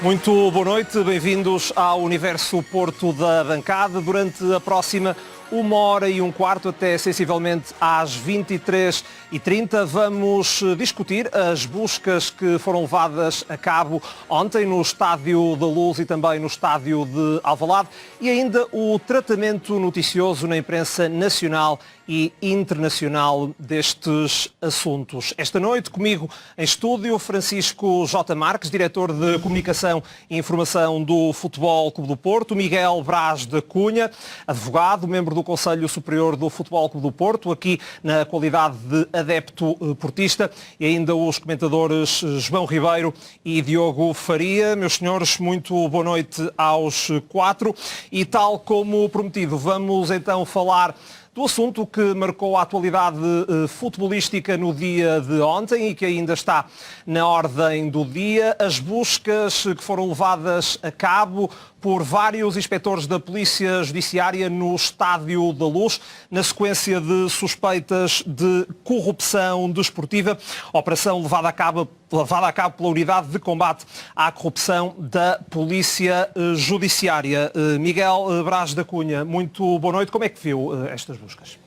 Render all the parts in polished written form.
Muito boa noite, bem-vindos ao Universo Porto da Bancada. Durante a próxima 1h15, até sensivelmente às 23h30, vamos discutir as buscas que foram levadas a cabo ontem no Estádio da Luz e também no Estádio de Alvalade e ainda o tratamento noticioso na imprensa nacional e internacional destes assuntos. Esta noite, comigo em estúdio, Francisco J. Marques, diretor de Comunicação e Informação do Futebol Clube do Porto, Miguel Braz da Cunha, advogado, membro do Conselho Superior do Futebol Clube do Porto, aqui na qualidade de adepto portista, e ainda os comentadores João Ribeiro e Diogo Faria. Meus senhores, muito boa noite aos quatro. E tal como prometido, vamos então falar do assunto que marcou a atualidade futebolística no dia de ontem e que ainda está na ordem do dia, as buscas que foram levadas a cabo por vários inspectores da Polícia Judiciária no Estádio da Luz, na sequência de suspeitas de corrupção desportiva, operação levada a cabo pela Unidade de Combate à Corrupção da Polícia Judiciária. Miguel Braz da Cunha, muito boa noite. Como é que viu estas buscas?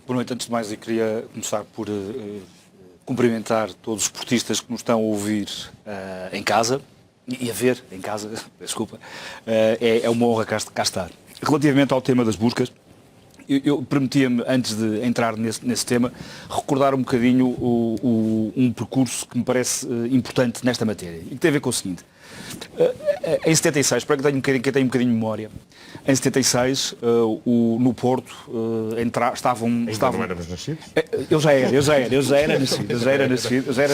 Boa noite. Antes de mais, eu queria começar por cumprimentar todos os portistas que nos estão a ouvir em casa e a ver em casa, desculpa. É uma honra cá estar. Relativamente ao tema das buscas, eu permitia-me, antes de entrar nesse tema, recordar um bocadinho um percurso que me parece importante nesta matéria e que tem a ver com o seguinte. Em 76, para quem tem um bocadinho de memória, em 76, no Porto, estavam... Não éramos nascidos? Eu já era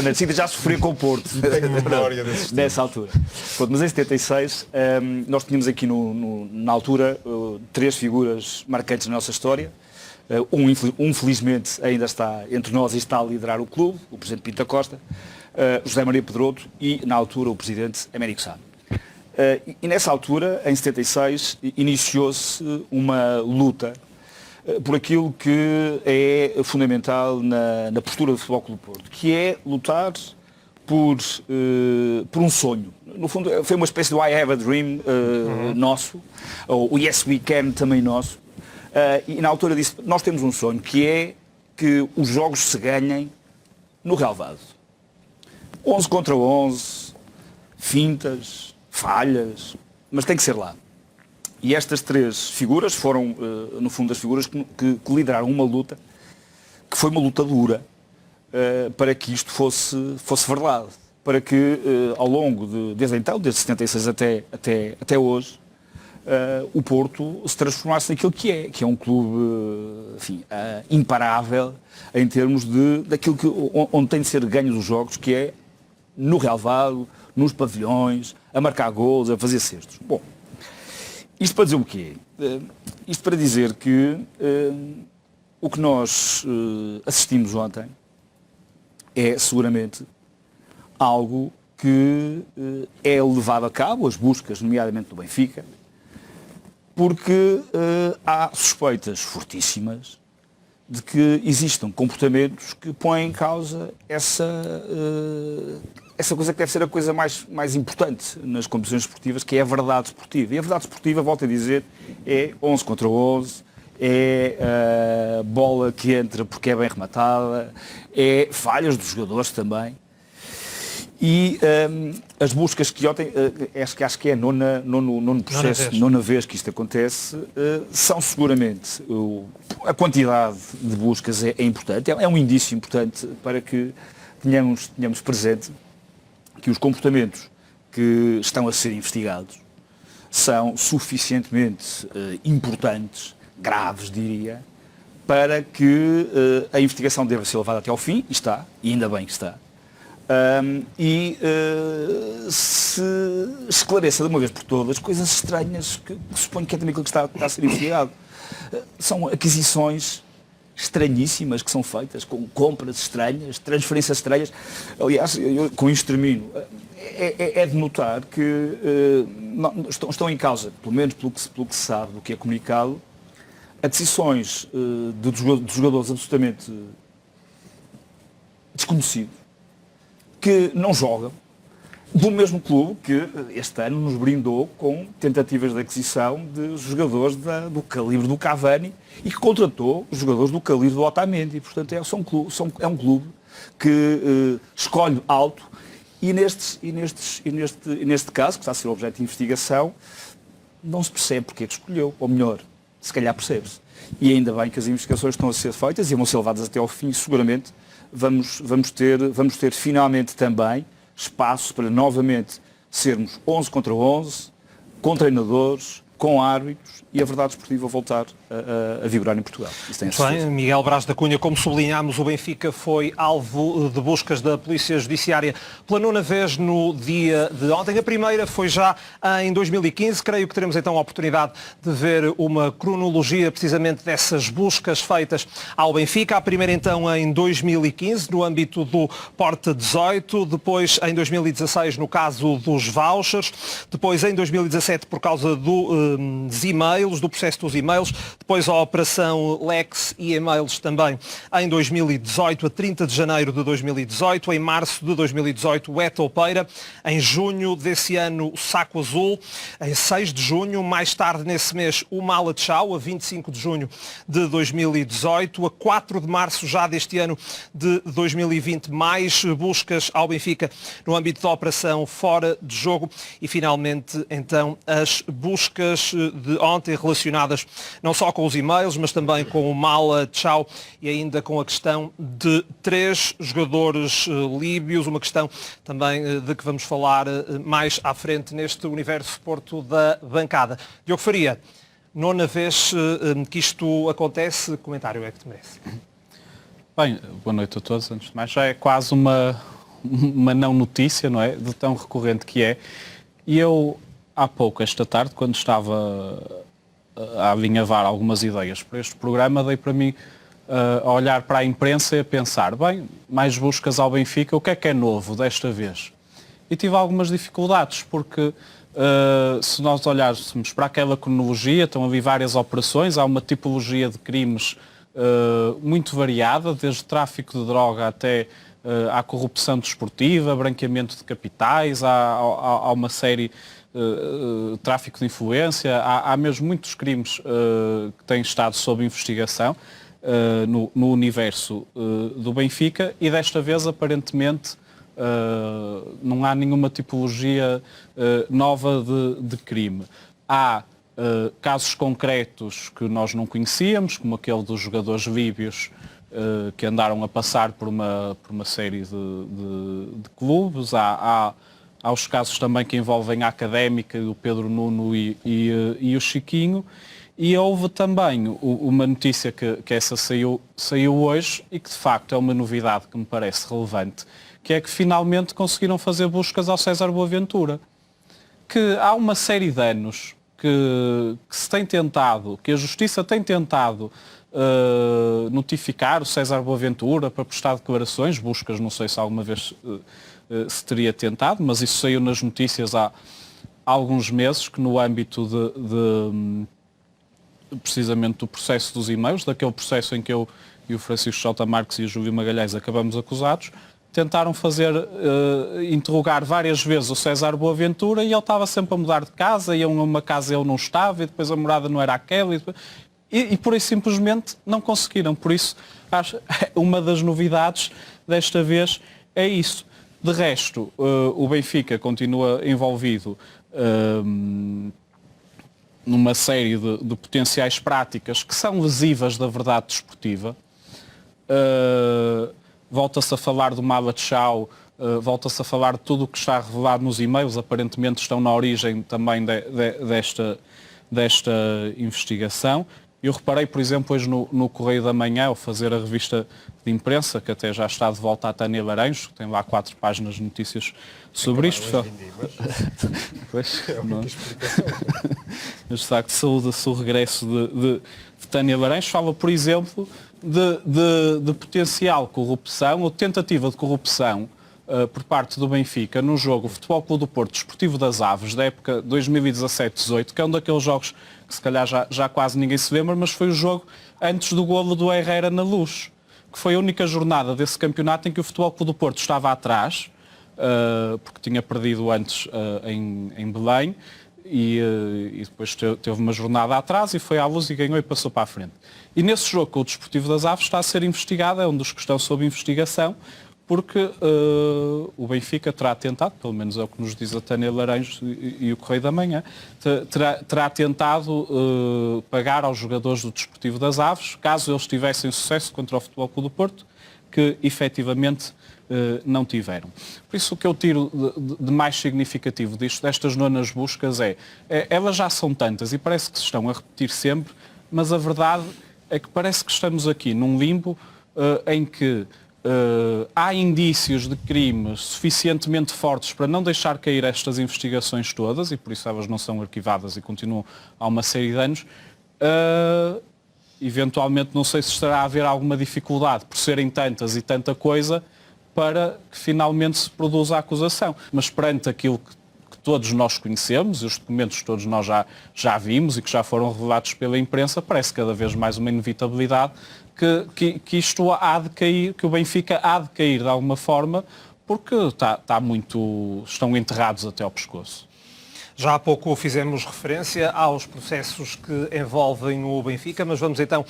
nascido e já sofri com o Porto. Tenho memória nessa altura. Mas em 76, nós tínhamos aqui na altura três figuras marcantes na nossa história. Um felizmente ainda está entre nós e está a liderar o clube, o Presidente Pinto da Costa, José Maria Pedroto e, na altura, o Presidente Américo Sá. E nessa altura, em 76, iniciou-se uma luta por aquilo que é fundamental na postura do Futebol Clube do Porto, que é lutar por um sonho. No fundo, foi uma espécie do I Have a Dream nosso, ou o Yes We Can também nosso. E na altura disse, nós temos um sonho, que é que os jogos se ganhem no relvado. 11 contra 11, fintas, falhas, mas tem que ser lá. E estas três figuras foram, no fundo, as figuras que lideraram uma luta, que foi uma luta dura, para que isto fosse verdade. Para que, ao longo desde então, desde 76 até hoje, o Porto se transformasse naquilo que é um clube, enfim, imparável em termos daquilo onde tem de ser ganhos os jogos, que é no relvado, nos pavilhões, a marcar gols, a fazer cestos. Bom, isto para dizer o quê? Isto para dizer que o que nós assistimos ontem é seguramente algo que é levado a cabo, as buscas, nomeadamente do Benfica, porque há suspeitas fortíssimas de que existam comportamentos que põem em causa essa coisa que deve ser a coisa mais importante nas competições esportivas, que é a verdade esportiva. E a verdade esportiva, volto a dizer, é 11 contra 11, é a bola que entra porque é bem rematada, é falhas dos jogadores também. E as buscas que ontem, acho que é nono processo, nona vez que isto acontece, são seguramente, a quantidade de buscas é importante, é um indício importante para que tenhamos presente que os comportamentos que estão a ser investigados são suficientemente importantes, graves diria, para que a investigação deva ser levada até ao fim, e está, e ainda bem que está. Se esclareça de uma vez por todas coisas estranhas que suponho que é também aquilo que está a ser investigado. São aquisições estranhíssimas que são feitas, com compras estranhas, transferências estranhas. Aliás, com isto termino. É de notar que estão em causa, pelo menos pelo que se sabe do que é comunicado, aquisições de jogadores absolutamente desconhecidos, que não jogam, do mesmo clube que este ano nos brindou com tentativas de aquisição de jogadores do calibre do Cavani e que contratou jogadores do calibre do Otamendi. Portanto, é um clube que escolhe alto e neste caso, que está a ser objeto de investigação, não se percebe porque é que escolheu, ou melhor, se calhar percebe-se. E ainda bem que as investigações estão a ser feitas e vão ser levadas até ao fim, seguramente vamos ter finalmente também espaço para novamente sermos 11 contra 11, com treinadores, com árbitros e a verdade esportiva voltar a vigorar em Portugal. Isso tem bem, Miguel Braz da Cunha, como sublinhámos, o Benfica foi alvo de buscas da Polícia Judiciária pela 9ª vez no dia de ontem. A primeira foi já em 2015. Creio que teremos então a oportunidade de ver uma cronologia precisamente dessas buscas feitas ao Benfica. A primeira então em 2015, no âmbito do Porta 18, depois em 2016 no caso dos vouchers, depois em 2017 por causa dos e-mails, do processo dos e-mails, depois a operação Lex e e-mails também em 2018, a 30 de janeiro de 2018, em março de 2018 o Etopeira, em junho desse ano o Saco Azul, em 6 de junho, mais tarde nesse mês o Mala Tchau, a 25 de junho de 2018, a 4 de março já deste ano de 2020, mais buscas ao Benfica no âmbito da operação Fora de Jogo e finalmente então as buscas de ontem relacionadas não só com os e-mails, mas também com o Mala Tchau e ainda com a questão de 3 jogadores líbios, uma questão também de que vamos falar mais à frente neste Universo Porto da Bancada. Diogo Faria, 9ª vez que isto acontece, comentário é que te merece. Bem, boa noite a todos, antes de mais, já é quase uma não notícia, não é? De tão recorrente que é. E eu, há pouco, esta tarde, quando estava a avinhavar algumas ideias para este programa, dei para mim a olhar para a imprensa e a pensar, bem, mais buscas ao Benfica, o que é novo desta vez? E tive algumas dificuldades, porque se nós olhássemos para aquela cronologia, estão ali várias operações, há uma tipologia de crimes muito variada, desde tráfico de droga até à corrupção desportiva, branqueamento de capitais, há uma série tráfico de influência, há mesmo muitos crimes que têm estado sob investigação no universo do Benfica e desta vez aparentemente não há nenhuma tipologia nova de crime. Há casos concretos que nós não conhecíamos, como aquele dos jogadores líbios que andaram a passar por uma série de clubes, há os casos também que envolvem a Académica, o Pedro Nuno e o Chiquinho, e houve também uma notícia que essa saiu hoje e que de facto é uma novidade que me parece relevante, que é que finalmente conseguiram fazer buscas ao César Boaventura, que há uma série de anos que se tem tentado, que a Justiça tem tentado notificar o César Boaventura para prestar declarações, buscas, não sei se alguma vez se teria tentado, mas isso saiu nas notícias há alguns meses, que no âmbito precisamente do processo dos e-mails, daquele processo em que eu e o Francisco J. Marques e o Júlio Magalhães acabamos acusados, tentaram interrogar várias vezes o César Boaventura e ele estava sempre a mudar de casa, iam a uma casa ele não estava e depois a morada não era aquela e por isso simplesmente não conseguiram. Por isso, acho, uma das novidades desta vez é isso. De resto, o Benfica continua envolvido numa série de potenciais práticas que são lesivas da verdade desportiva. Volta-se a falar do Mala Tchau, volta-se a falar de tudo o que está revelado nos e-mails, aparentemente estão na origem também desta investigação. Eu reparei, por exemplo, hoje no Correio da Manhã, ao fazer a revista de imprensa, que até já está de volta à Tânia Laranjo, tem lá 4 páginas de notícias sobre isto. Pois, não. Mas de facto, saúde-se o regresso de Tânia Laranjo. Fala, por exemplo, de potencial corrupção ou tentativa de corrupção por parte do Benfica no jogo Futebol Clube do Porto Desportivo das Aves, da época 2017-18, que é um daqueles jogos que se calhar já quase ninguém se lembra, mas foi o jogo antes do golo do Herrera na Luz, que foi a única jornada desse campeonato em que o Futebol Clube do Porto estava atrás, porque tinha perdido antes em Belém, e depois teve uma jornada atrás e foi à Luz e ganhou e passou para a frente. E nesse jogo com o Desportivo das Aves está a ser investigado, é um dos que estão sob investigação, porque o Benfica terá tentado, pelo menos é o que nos diz a Tânia Laranjo e o Correio da Manhã, terá tentado pagar aos jogadores do Desportivo das Aves, caso eles tivessem sucesso contra o Futebol Clube do Porto, que efetivamente não tiveram. Por isso o que eu tiro de mais significativo destas nonas buscas elas já são tantas e parece que se estão a repetir sempre, mas a verdade é que parece que estamos aqui num limbo em que há indícios de crimes suficientemente fortes para não deixar cair estas investigações todas, e por isso elas não são arquivadas e continuam há uma série de anos. Eventualmente não sei se estará a haver alguma dificuldade por serem tantas e tanta coisa para que finalmente se produza a acusação. Mas perante aquilo que todos nós conhecemos, e os documentos que todos nós já vimos e que já foram revelados pela imprensa, parece cada vez mais uma inevitabilidade que isto há de cair, que o Benfica há de cair de alguma forma, porque estão enterrados até ao pescoço. Já há pouco fizemos referência aos processos que envolvem o Benfica, mas vamos então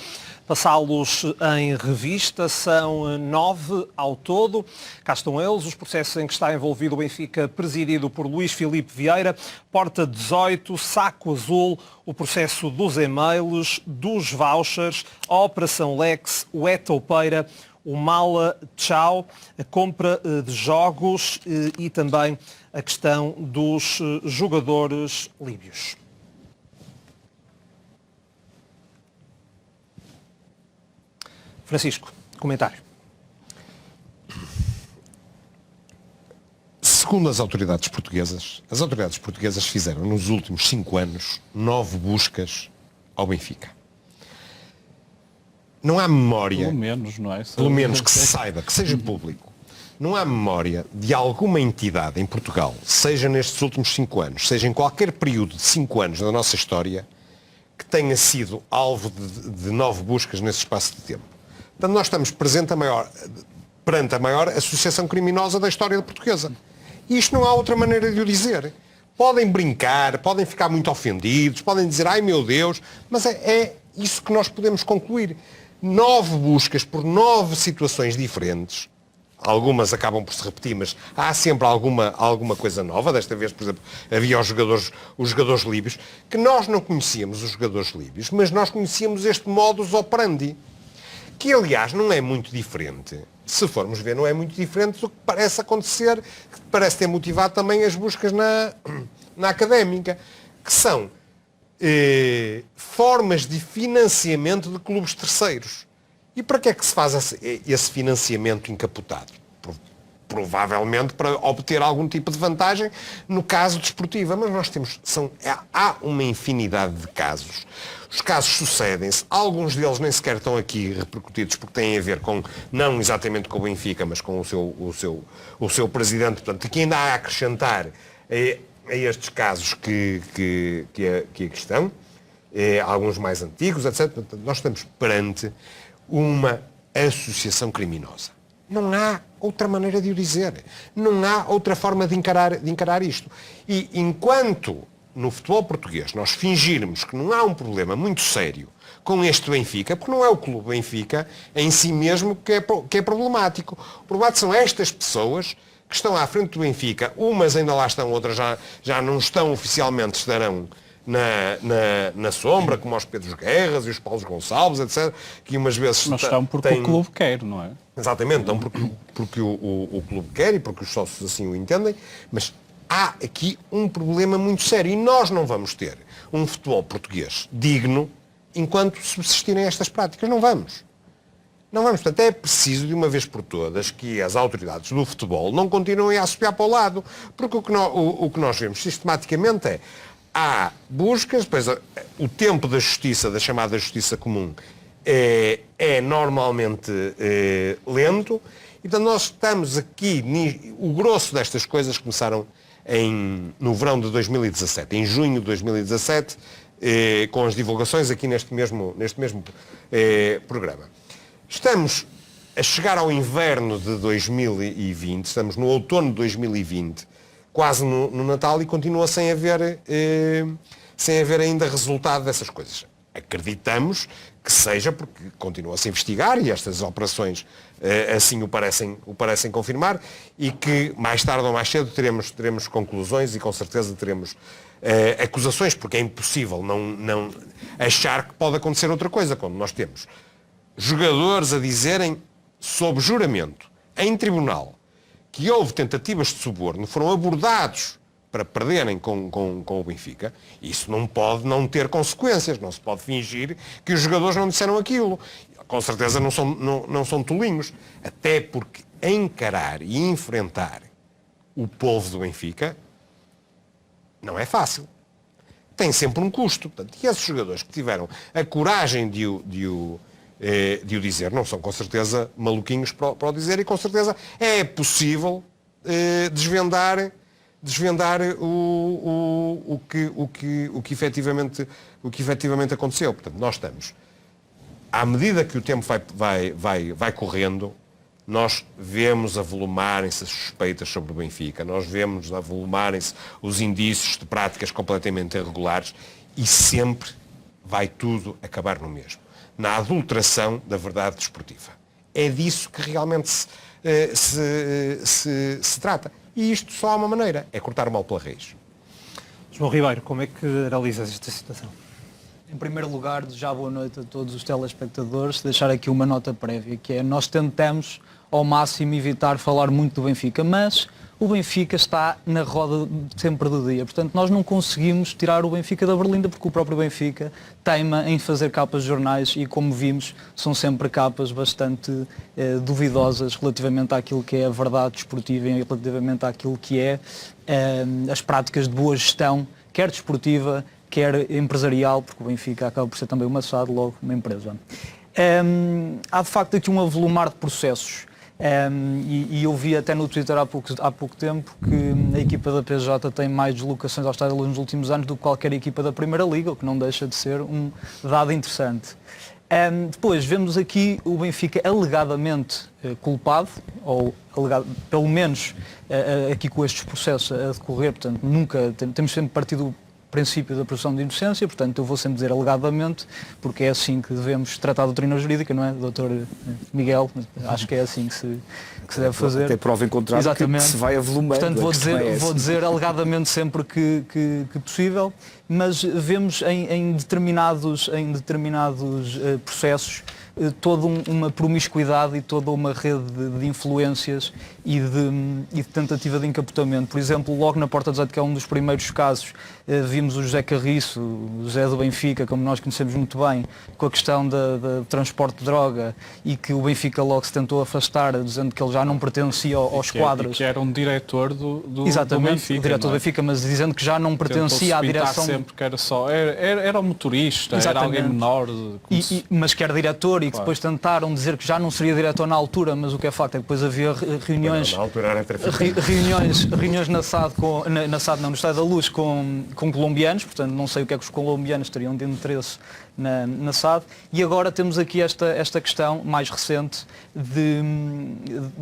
passá-los em revista. São 9 ao todo. Cá estão eles, os processos em que está envolvido o Benfica, presidido por Luís Filipe Vieira, Porta 18, Saco Azul, o processo dos e-mails, dos vouchers, a Operação Lex, o Etoupeira, o Mala Tchau, a compra de jogos e também a questão dos jogadores líbios. Francisco, comentário. Segundo as autoridades portuguesas fizeram nos últimos 5 anos 9 buscas ao Benfica. Não há memória, pelo menos, não é? Pelo menos que se saiba, que seja público, não há memória de alguma entidade em Portugal, seja nestes últimos 5 anos, seja em qualquer período de 5 anos da nossa história, que tenha sido alvo de 9 buscas nesse espaço de tempo. Portanto, nós estamos perante a maior associação criminosa da história portuguesa. E isto não há outra maneira de o dizer. Podem brincar, podem ficar muito ofendidos, podem dizer, ai meu Deus, mas é isso que nós podemos concluir. 9 buscas por 9 situações diferentes. Algumas acabam por se repetir, mas há sempre alguma coisa nova. Desta vez, por exemplo, havia os jogadores líbios, que nós não conhecíamos os jogadores líbios, mas nós conhecíamos este modus operandi, que aliás não é muito diferente. Se formos ver, não é muito diferente do que parece acontecer, que parece ter motivado também as buscas na académica, que são formas de financiamento de clubes terceiros. E para que é que se faz esse financiamento encapotado? Provavelmente para obter algum tipo de vantagem no caso desportivo. Mas nós há uma infinidade de casos. Os casos sucedem-se, alguns deles nem sequer estão aqui repercutidos porque têm a ver com, não exatamente com o Benfica, mas com o seu presidente. Portanto, aqui ainda há a acrescentar a estes casos que aqui estão, alguns mais antigos, etc. Portanto, nós estamos perante uma associação criminosa. Não há outra maneira de o dizer. Não há outra forma de encarar isto. E enquanto no futebol português nós fingirmos que não há um problema muito sério com este Benfica, porque não é o clube Benfica em si mesmo que é problemático. O problemático são estas pessoas que estão à frente do Benfica, umas ainda lá estão, outras já não estão oficialmente, estarão na sombra, como os Pedros Guerras e os Paulos Gonçalves, etc., que umas vezes... Não estão porque o clube quer, não é? Exatamente, estão porque o clube quer e porque os sócios assim o entendem, mas há aqui um problema muito sério e nós não vamos ter um futebol português digno enquanto subsistirem estas práticas. Não vamos. Não vamos. Portanto, é preciso, de uma vez por todas, que as autoridades do futebol não continuem a assobiar para o lado. Porque o que nós vemos sistematicamente há buscas, depois o tempo da justiça, da chamada justiça comum, é normalmente lento. E, portanto, nós estamos aqui, o grosso destas coisas começaram no verão de 2017, em junho de 2017, com as divulgações aqui neste mesmo programa. Estamos a chegar ao inverno de 2020, estamos no outono de 2020, quase no Natal, e continua sem haver ainda resultado dessas coisas. Acreditamos que seja porque continua a se investigar e estas operações assim o parecem confirmar, e que mais tarde ou mais cedo teremos conclusões e com certeza teremos acusações, porque é impossível não achar que pode acontecer outra coisa, quando nós temos jogadores a dizerem sob juramento em tribunal que houve tentativas de suborno, foram abordados para perderem com o Benfica. Isso não pode não ter consequências, não se pode fingir que os jogadores não disseram aquilo. Com certeza não são tolinhos, até porque encarar e enfrentar o povo do Benfica não é fácil. Tem sempre um custo. Portanto, e esses jogadores que tiveram a coragem de o dizer, não são com certeza maluquinhos para o dizer, e com certeza é possível desvendar o que efetivamente aconteceu. Portanto, nós estamos, à medida que o tempo vai correndo, nós vemos avolumarem-se as suspeitas sobre o Benfica, nós vemos avolumarem-se os indícios de práticas completamente irregulares, e sempre vai tudo acabar no mesmo, na adulteração da verdade desportiva. É disso que realmente se trata. E isto só há uma maneira, é cortar o mal pela raiz. João Ribeiro, como é que analisas esta situação? Em primeiro lugar, desejar boa noite a todos os telespectadores, deixar aqui uma nota prévia, que é: nós tentamos ao máximo evitar falar muito do Benfica, mas o Benfica está na roda sempre do dia. Portanto, nós não conseguimos tirar o Benfica da berlinda, porque o próprio Benfica teima em fazer capas de jornais e, como vimos, são sempre capas bastante duvidosas relativamente àquilo que é a verdade desportiva e relativamente àquilo que é as práticas de boa gestão, quer desportiva, quer empresarial, porque o Benfica acaba por ser também uma SAD, logo uma empresa. Há de facto aqui um avolumar de processos. E eu vi até no Twitter há pouco tempo que a equipa da PJ tem mais deslocações ao Estádio da Luz nos últimos anos do que qualquer equipa da Primeira Liga, o que não deixa de ser um dado interessante. Depois vemos aqui o Benfica alegadamente culpado, ou alegado, pelo menos aqui com estes processos a decorrer, portanto nunca temos sempre partido do princípio da presunção de inocência, portanto eu vou sempre dizer alegadamente, porque é assim que devemos tratar a doutrina jurídica, não é, Dr. Miguel? Acho que é assim que se deve fazer. Até prova em contrário. Exatamente. Que se vai avolumando. Portanto vou dizer alegadamente sempre que possível, mas vemos em determinados processos toda uma promiscuidade e toda uma rede de influências e de tentativa de encapotamento. Por exemplo, logo na Porta dos Oito, que é um dos primeiros casos, vimos o José Carriço, o José do Benfica, como nós conhecemos muito bem, com a questão do transporte de droga, e que o Benfica logo se tentou afastar, dizendo que ele já não pertencia aos quadros. Que era um diretor do Exatamente, Benfica, o diretor do Benfica, mas dizendo que já não pertencia à direção. Sempre que era só, era o motorista, Exatamente. Era alguém menor. Mas que era diretor, e que depois tentaram dizer que já não seria diretor na altura, mas o que é facto é que depois havia reuniões na SAD, no Estádio da Luz, com colombianos, portanto não sei o que é que os colombianos teriam de interesse na SAD, e agora temos aqui esta questão mais recente de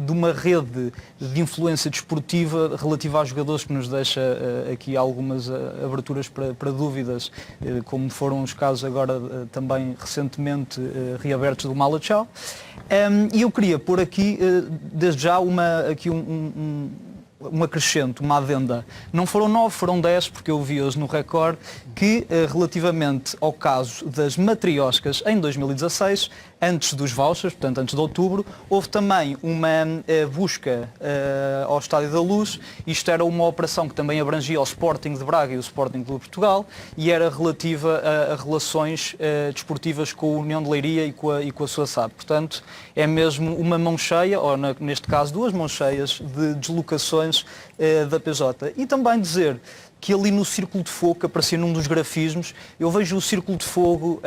uma rede de influência desportiva relativa a jogadores, que nos deixa aqui algumas aberturas para dúvidas, como foram os casos agora também recentemente reabertos do Malachau. E eu queria pôr aqui, desde já, um acrescento, uma adenda. Não foram 9, foram 10, porque eu vi hoje no Record que, relativamente ao caso das matrioscas em 2016, antes dos vouchers, portanto antes de outubro, houve também uma busca ao Estádio da Luz. Isto era uma operação que também abrangia o Sporting de Braga e o Sporting Clube de Portugal, e era relativa a relações desportivas com a União de Leiria e com a sua SAD. Portanto, é mesmo uma mão cheia, ou neste caso duas mãos cheias, de deslocações da PJ. E também dizer que ali no Círculo de Fogo, que aparecia num dos grafismos, eu vejo o Círculo de Fogo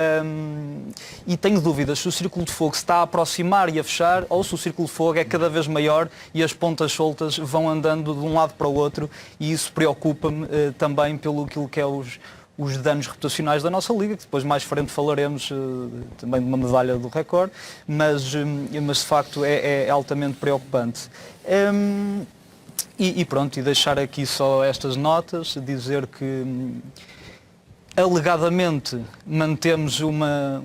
e tenho dúvidas se o Círculo de Fogo se está a aproximar e a fechar, ou se o Círculo de Fogo é cada vez maior e as pontas soltas vão andando de um lado para o outro, e isso preocupa-me também pelo aquilo que é os os danos reputacionais da nossa Liga, que depois mais frente falaremos também de uma medalha do recorde, mas de facto é altamente preocupante. E pronto, e deixar aqui só estas notas, dizer que alegadamente mantemos uma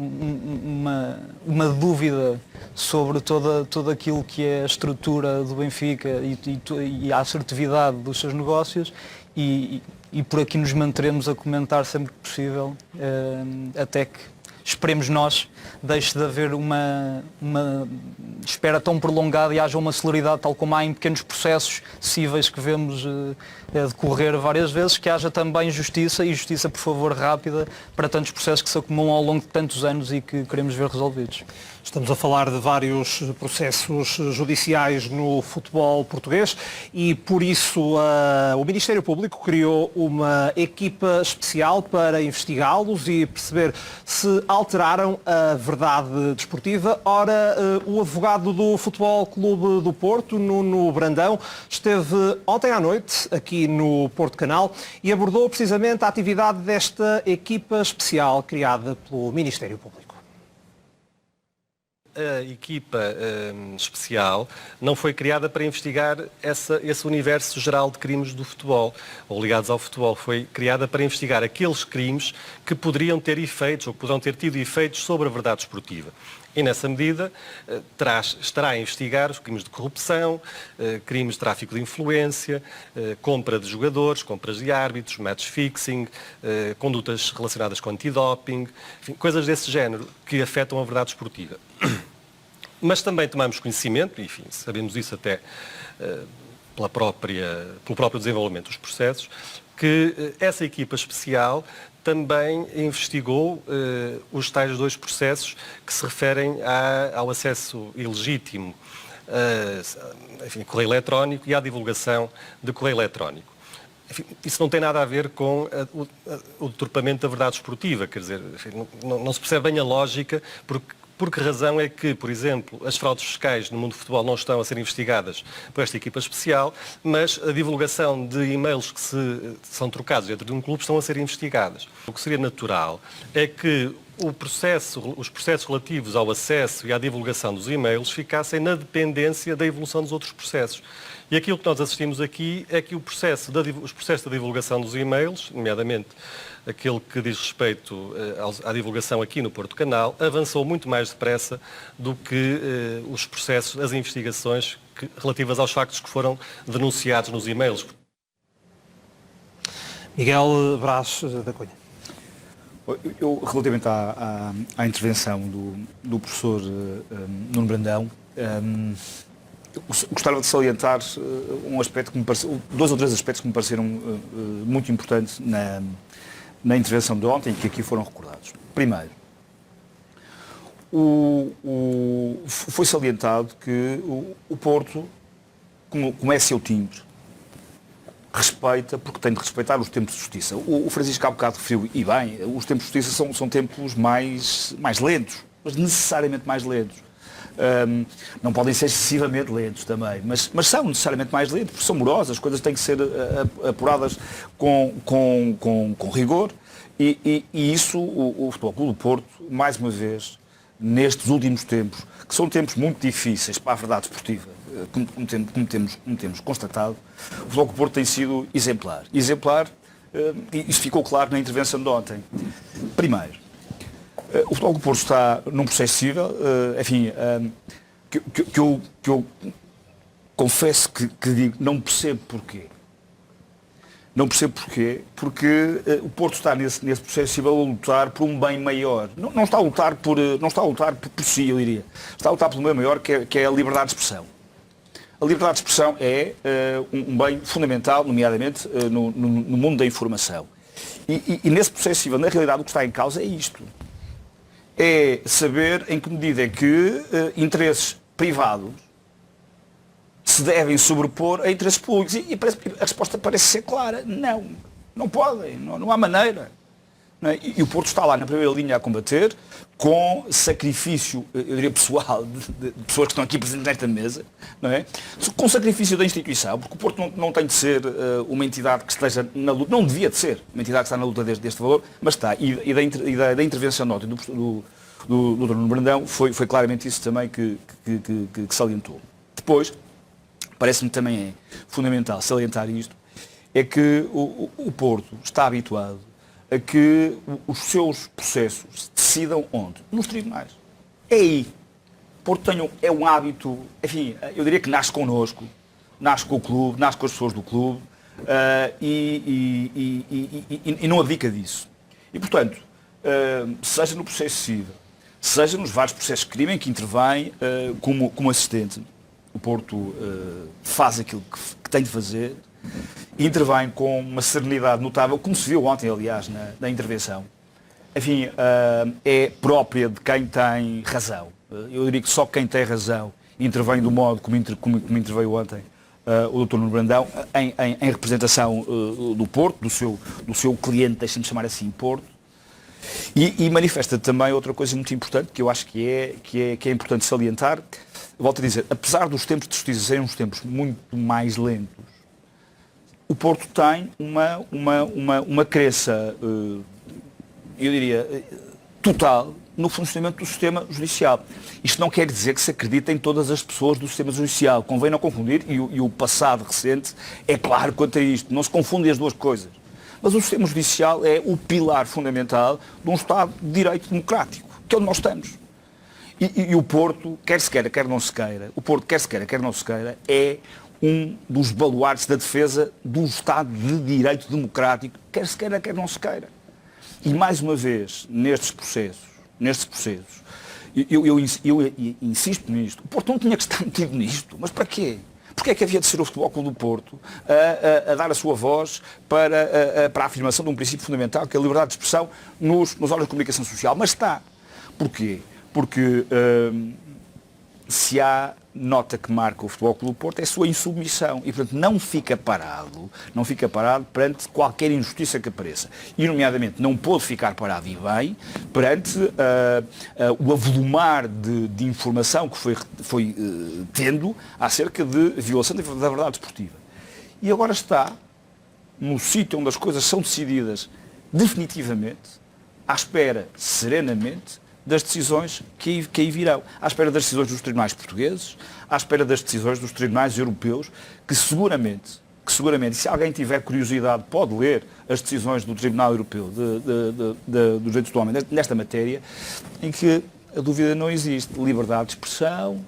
dúvida sobre todo aquilo que é a estrutura do Benfica e a assertividade dos seus negócios e por aqui nos manteremos a comentar sempre que possível, até que esperemos nós, deixe de haver uma espera tão prolongada e haja uma celeridade, tal como há em pequenos processos cíveis que vemos decorrer várias vezes, que haja também justiça, e justiça, por favor, rápida, para tantos processos que se acumulam ao longo de tantos anos e que queremos ver resolvidos. Estamos a falar de vários processos judiciais no futebol português e, por isso, o Ministério Público criou uma equipa especial para investigá-los e perceber se alteraram a verdade desportiva. Ora, o advogado do Futebol Clube do Porto, Nuno Brandão, esteve ontem à noite aqui no Porto Canal e abordou precisamente a atividade desta equipa especial criada pelo Ministério Público. A equipa especial não foi criada para investigar esse universo geral de crimes do futebol, ou ligados ao futebol. Foi criada para investigar aqueles crimes que poderiam ter efeitos, ou que poderão ter tido efeitos sobre a verdade esportiva. E, nessa medida, estará a investigar os crimes de corrupção, crimes de tráfico de influência, compra de jogadores, compras de árbitros, match fixing, condutas relacionadas com antidoping, enfim, coisas desse género que afetam a verdade esportiva. Mas também tomamos conhecimento, enfim, sabemos isso até pelo próprio desenvolvimento dos processos, que essa equipa especial também investigou os tais 2 processos que se referem ao acesso ilegítimo a correio eletrónico e à divulgação de correio eletrónico. Enfim, isso não tem nada a ver com o deturpamento da verdade esportiva, quer dizer, enfim, não se percebe bem a lógica, por que razão é que, por exemplo, as fraudes fiscais no mundo do futebol não estão a ser investigadas por esta equipa especial, mas a divulgação de e-mails que são trocados dentro de um clube estão a ser investigadas. O que seria natural é que os processos relativos ao acesso e à divulgação dos e-mails ficassem na dependência da evolução dos outros processos. E aquilo que nós assistimos aqui é que os processos da divulgação dos e-mails, nomeadamente aquele que diz respeito à divulgação aqui no Porto Canal, avançou muito mais depressa do que os processos, as investigações relativas aos factos que foram denunciados nos e-mails. Miguel Brás da Cunha. Eu, relativamente à intervenção do professor Nuno Brandão, gostava de salientar um aspecto que me pareceu, 2 ou 3 aspectos que me pareceram muito importantes na intervenção de ontem e que aqui foram recordados. Primeiro, foi salientado que o Porto, como é seu timbre, respeita, porque tem de respeitar os tempos de justiça. O Francisco há bocado referiu, e bem, os tempos de justiça são tempos mais lentos, mas necessariamente mais lentos. Não podem ser excessivamente lentos também, mas são necessariamente mais lentos, porque são morosas, as coisas têm que ser apuradas com rigor, e isso o Futebol Clube do Porto, mais uma vez, nestes últimos tempos, que são tempos muito difíceis para a verdade esportiva, como temos constatado, o Futebol Clube do Porto tem sido exemplar. Exemplar, e isso ficou claro na intervenção de ontem. Primeiro, o Futebol Clube do Porto está num processo civil, enfim, que eu confesso que digo, não percebo porquê. Não percebo porquê, porque o Porto está nesse processo civil a lutar por um bem maior. Não está a lutar por si, eu diria. Está a lutar por um bem maior, que é a liberdade de expressão. A liberdade de expressão é um bem fundamental, nomeadamente no mundo da informação. E nesse processo civil, na realidade, o que está em causa é isto. É saber em que medida é que interesses privados se devem sobrepor a interesses públicos. E a resposta parece ser clara. Não podem, não há maneira. Não é? E o Porto está lá na primeira linha a combater, com sacrifício, eu diria pessoal, de pessoas que estão aqui presentes nesta mesa, não é? Com sacrifício da instituição, porque o Porto não tem de ser uma entidade que esteja na luta, não devia de ser uma entidade que está na luta deste valor, mas está. E da intervenção nota do Dr. Nuno Brandão foi claramente isso também que salientou. Depois, parece-me também é fundamental salientar isto, é que o Porto está habituado a que os seus processos decidam onde? Nos tribunais. É aí. Porto é um hábito, enfim, eu diria que nasce connosco, nasce com o clube, nasce com as pessoas do clube e não abdica disso. E, portanto, seja no processo civil, seja nos vários processos de crime em que intervém como assistente, o Porto faz aquilo que tem de fazer, intervém com uma serenidade notável, como se viu ontem, aliás, na intervenção. Enfim, é própria de quem tem razão. Eu diria que só quem tem razão intervém do modo como interveio ontem o Dr. Nuno Brandão, em representação do Porto, do seu cliente, deixem-me chamar assim, Porto. E manifesta também outra coisa muito importante, que eu acho que é importante salientar. Volto a dizer, apesar dos tempos de justiça serem uns tempos muito mais lentos, o Porto tem uma crença, eu diria, total no funcionamento do sistema judicial. Isto não quer dizer que se acredita em todas as pessoas do sistema judicial. Convém não confundir, e o passado recente é claro quanto a isto. Não se confundem as duas coisas. Mas o sistema judicial é o pilar fundamental de um Estado de direito democrático, que é onde nós estamos. E o Porto, quer se queira, quer não se queira, é um dos baluartes da defesa do Estado de direito democrático, quer se queira, quer não se queira. E mais uma vez, nestes processos, eu insisto nisto, o Porto não tinha que estar metido nisto, mas para quê? Porque é que havia de ser o Futebol Clube do Porto a dar a sua voz para a afirmação de um princípio fundamental, que é a liberdade de expressão nos órgãos de comunicação social? Mas está. Porquê? Porque se há nota que marca o Futebol Clube do Porto é a sua insubmissão e, portanto, não fica parado perante qualquer injustiça que apareça. E, nomeadamente, não pôde ficar parado e bem perante o avolumar de informação que foi tendo acerca de violação da verdade desportiva. E agora está no sítio onde as coisas são decididas definitivamente, à espera, serenamente, das decisões que aí virão. À espera das decisões dos tribunais portugueses, à espera das decisões dos tribunais europeus, que seguramente, se alguém tiver curiosidade, pode ler as decisões do Tribunal Europeu dos Direitos do Homem nesta matéria, em que a dúvida não existe. Liberdade de expressão,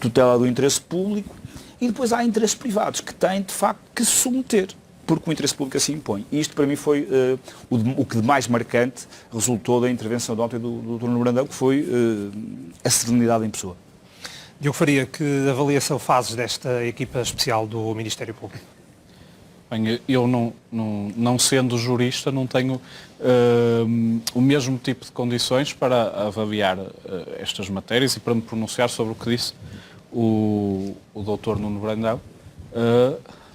tutela do interesse público, e depois há interesses privados que têm, de facto, que se submeter, porque o interesse público assim impõe. E isto, para mim, foi o que de mais marcante resultou da intervenção de ontem do Dr. Nuno Brandão, que foi a serenidade em pessoa. Diogo Faria, que avaliação fazes desta equipa especial do Ministério Público? Bem, eu não sendo jurista, não tenho o mesmo tipo de condições para avaliar estas matérias e para me pronunciar sobre o que disse o Dr. Nuno Brandão,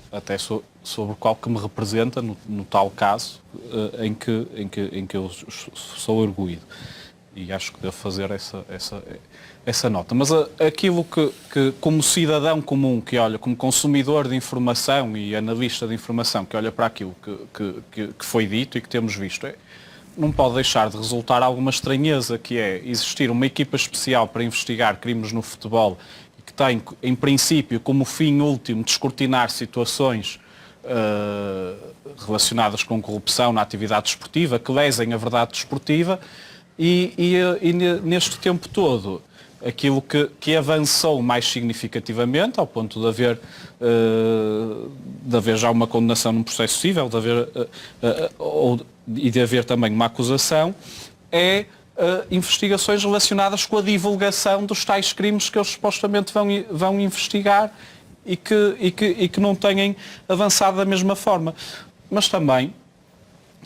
até sobre o qual que me representa no tal caso em que eu sou arguído. E acho que devo fazer essa nota. Mas aquilo que como cidadão comum que olha, como consumidor de informação e analista de informação que olha para aquilo que foi dito e que temos visto, não pode deixar de resultar alguma estranheza, que é existir uma equipa especial para investigar crimes no futebol e que tem, em princípio, como fim último, descortinar situações relacionadas com corrupção na atividade desportiva, que lesem a verdade desportiva, e neste tempo todo aquilo que avançou mais significativamente, ao ponto de haver já uma condenação num processo civil, e de haver também uma acusação, é investigações relacionadas com a divulgação dos tais crimes que eles supostamente vão investigar e que não têm avançado da mesma forma. Mas também,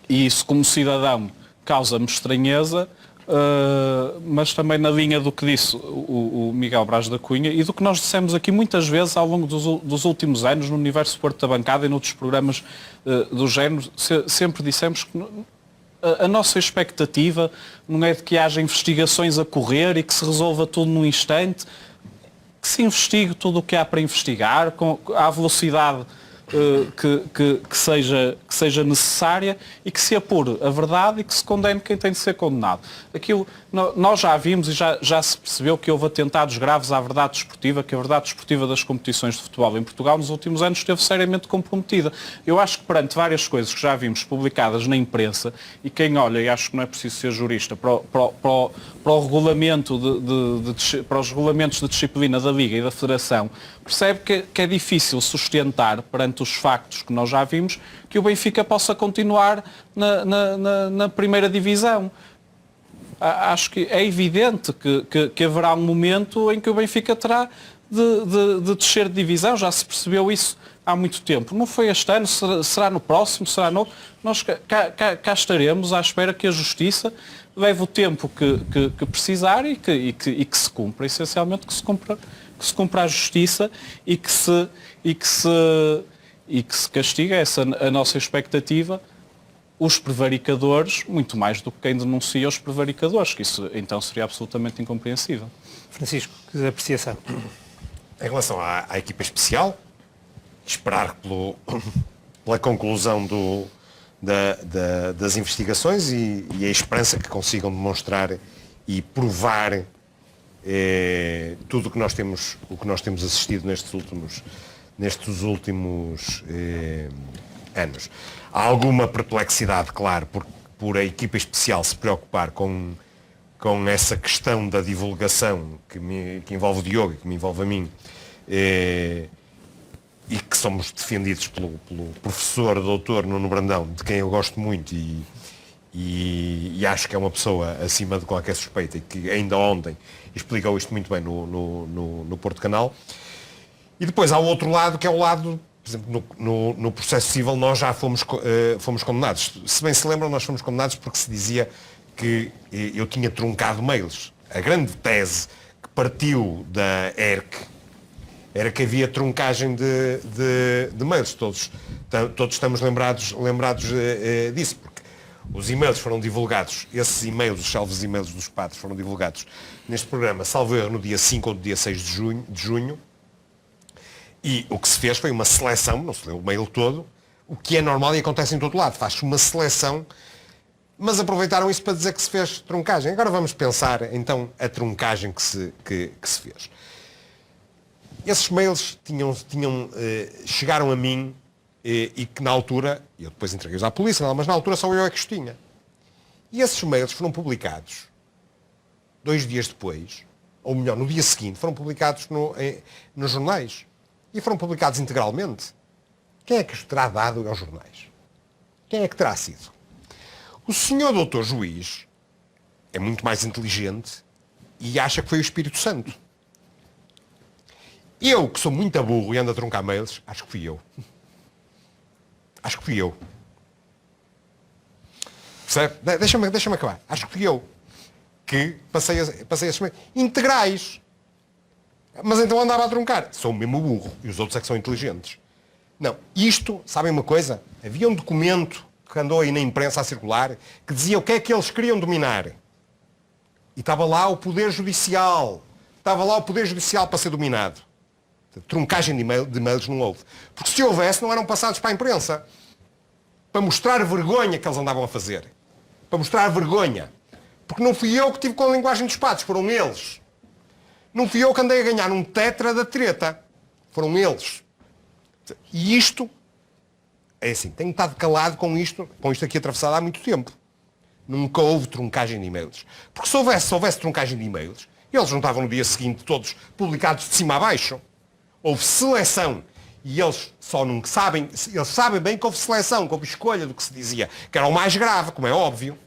e isso como cidadão causa-me estranheza, mas também na linha do que disse o Miguel Braz da Cunha e do que nós dissemos aqui muitas vezes ao longo dos últimos anos no Universo Porto da Bancada e noutros programas do género, sempre dissemos que a nossa expectativa não é de que haja investigações a correr e que se resolva tudo num instante, que se investigue tudo o que há para investigar, à velocidade que seja necessária e que se apure a verdade e que se condene quem tem de ser condenado. Aquilo, nós já vimos e já se percebeu que houve atentados graves à verdade desportiva, que a verdade desportiva das competições de futebol em Portugal nos últimos anos esteve seriamente comprometida. Eu acho que perante várias coisas que já vimos publicadas na imprensa, e quem olha, e acho que não é preciso ser jurista, para o regulamento para os regulamentos de disciplina da Liga e da Federação, percebe que é difícil sustentar, perante os factos que nós já vimos, que o Benfica possa continuar na primeira divisão. Acho que é evidente que haverá um momento em que o Benfica terá de descer de divisão, já se percebeu isso há muito tempo. Não foi este ano, será no próximo, será no... Nós cá estaremos à espera que a Justiça leve o tempo que precisar e que se cumpra, essencialmente que se cumpra a Justiça e que se castigue a nossa expectativa, os prevaricadores, muito mais do que quem denuncia os prevaricadores, que isso então seria absolutamente incompreensível. Francisco, que apreciação? Em relação à equipa especial, esperar pela conclusão das investigações e a esperança que consigam demonstrar e provar tudo o que nós temos assistido nestes últimos anos. Há alguma perplexidade, claro, por a equipa especial se preocupar com essa questão da divulgação que envolve o Diogo e que me envolve a mim, e que somos defendidos pelo professor doutor Nuno Brandão, de quem eu gosto muito e acho que é uma pessoa acima de qualquer suspeita e que ainda ontem explicou isto muito bem no Porto Canal. E depois há o outro lado, que é o lado, por exemplo, no processo civil nós já fomos condenados. Se bem se lembram, nós fomos condenados porque se dizia que eu tinha truncado mails. A grande tese que partiu da ERC era que havia truncagem de mails. Todos estamos lembrados disso, porque os e-mails foram divulgados, esses e-mails, os salvos e-mails dos padres foram divulgados neste programa, salvo erro, no dia 5 ou no dia 6 de junho, e o que se fez foi uma seleção, não se leu o mail todo, o que é normal e acontece em todo lado, faz-se uma seleção, mas aproveitaram isso para dizer que se fez truncagem. Agora vamos pensar, então, a truncagem que se fez. Esses mails chegaram a mim e que na altura, eu depois entreguei-os à polícia, mas na altura só eu é que os tinha. E esses mails foram publicados 2 dias depois, ou melhor, no dia seguinte, foram publicados nos jornais. E foram publicados integralmente. Quem é que os terá dado aos jornais? Quem é que terá sido? O senhor doutor juiz é muito mais inteligente e acha que foi o Espírito Santo. Eu, que sou muito burro e ando a truncar mails, acho que fui eu. Acho que fui eu. Percebe? Deixa-me acabar. Acho que fui eu que passei esses mails integrais. Mas então andava a truncar. Sou mesmo burro. E os outros é que são inteligentes. Não. Isto, sabem uma coisa? Havia um documento que andou aí na imprensa a circular que dizia o que é que eles queriam dominar. E estava lá o Poder Judicial. Estava lá o Poder Judicial para ser dominado. Truncagem de e-mails não houve. Porque se houvesse, não eram passados para a imprensa. Para mostrar a vergonha que eles andavam a fazer. Para mostrar a vergonha. Porque não fui eu que tive com a linguagem dos patos, foram eles. Não fui eu que andei a ganhar um tetra da treta. Foram eles. E isto, é assim, tenho estado calado com isto aqui atravessado há muito tempo. Nunca houve truncagem de e-mails. Porque se houvesse truncagem de e-mails, eles não estavam no dia seguinte todos publicados de cima a baixo. Houve seleção. E eles só não sabem, eles sabem bem que houve seleção, que houve escolha do que se dizia, que era o mais grave, como é óbvio.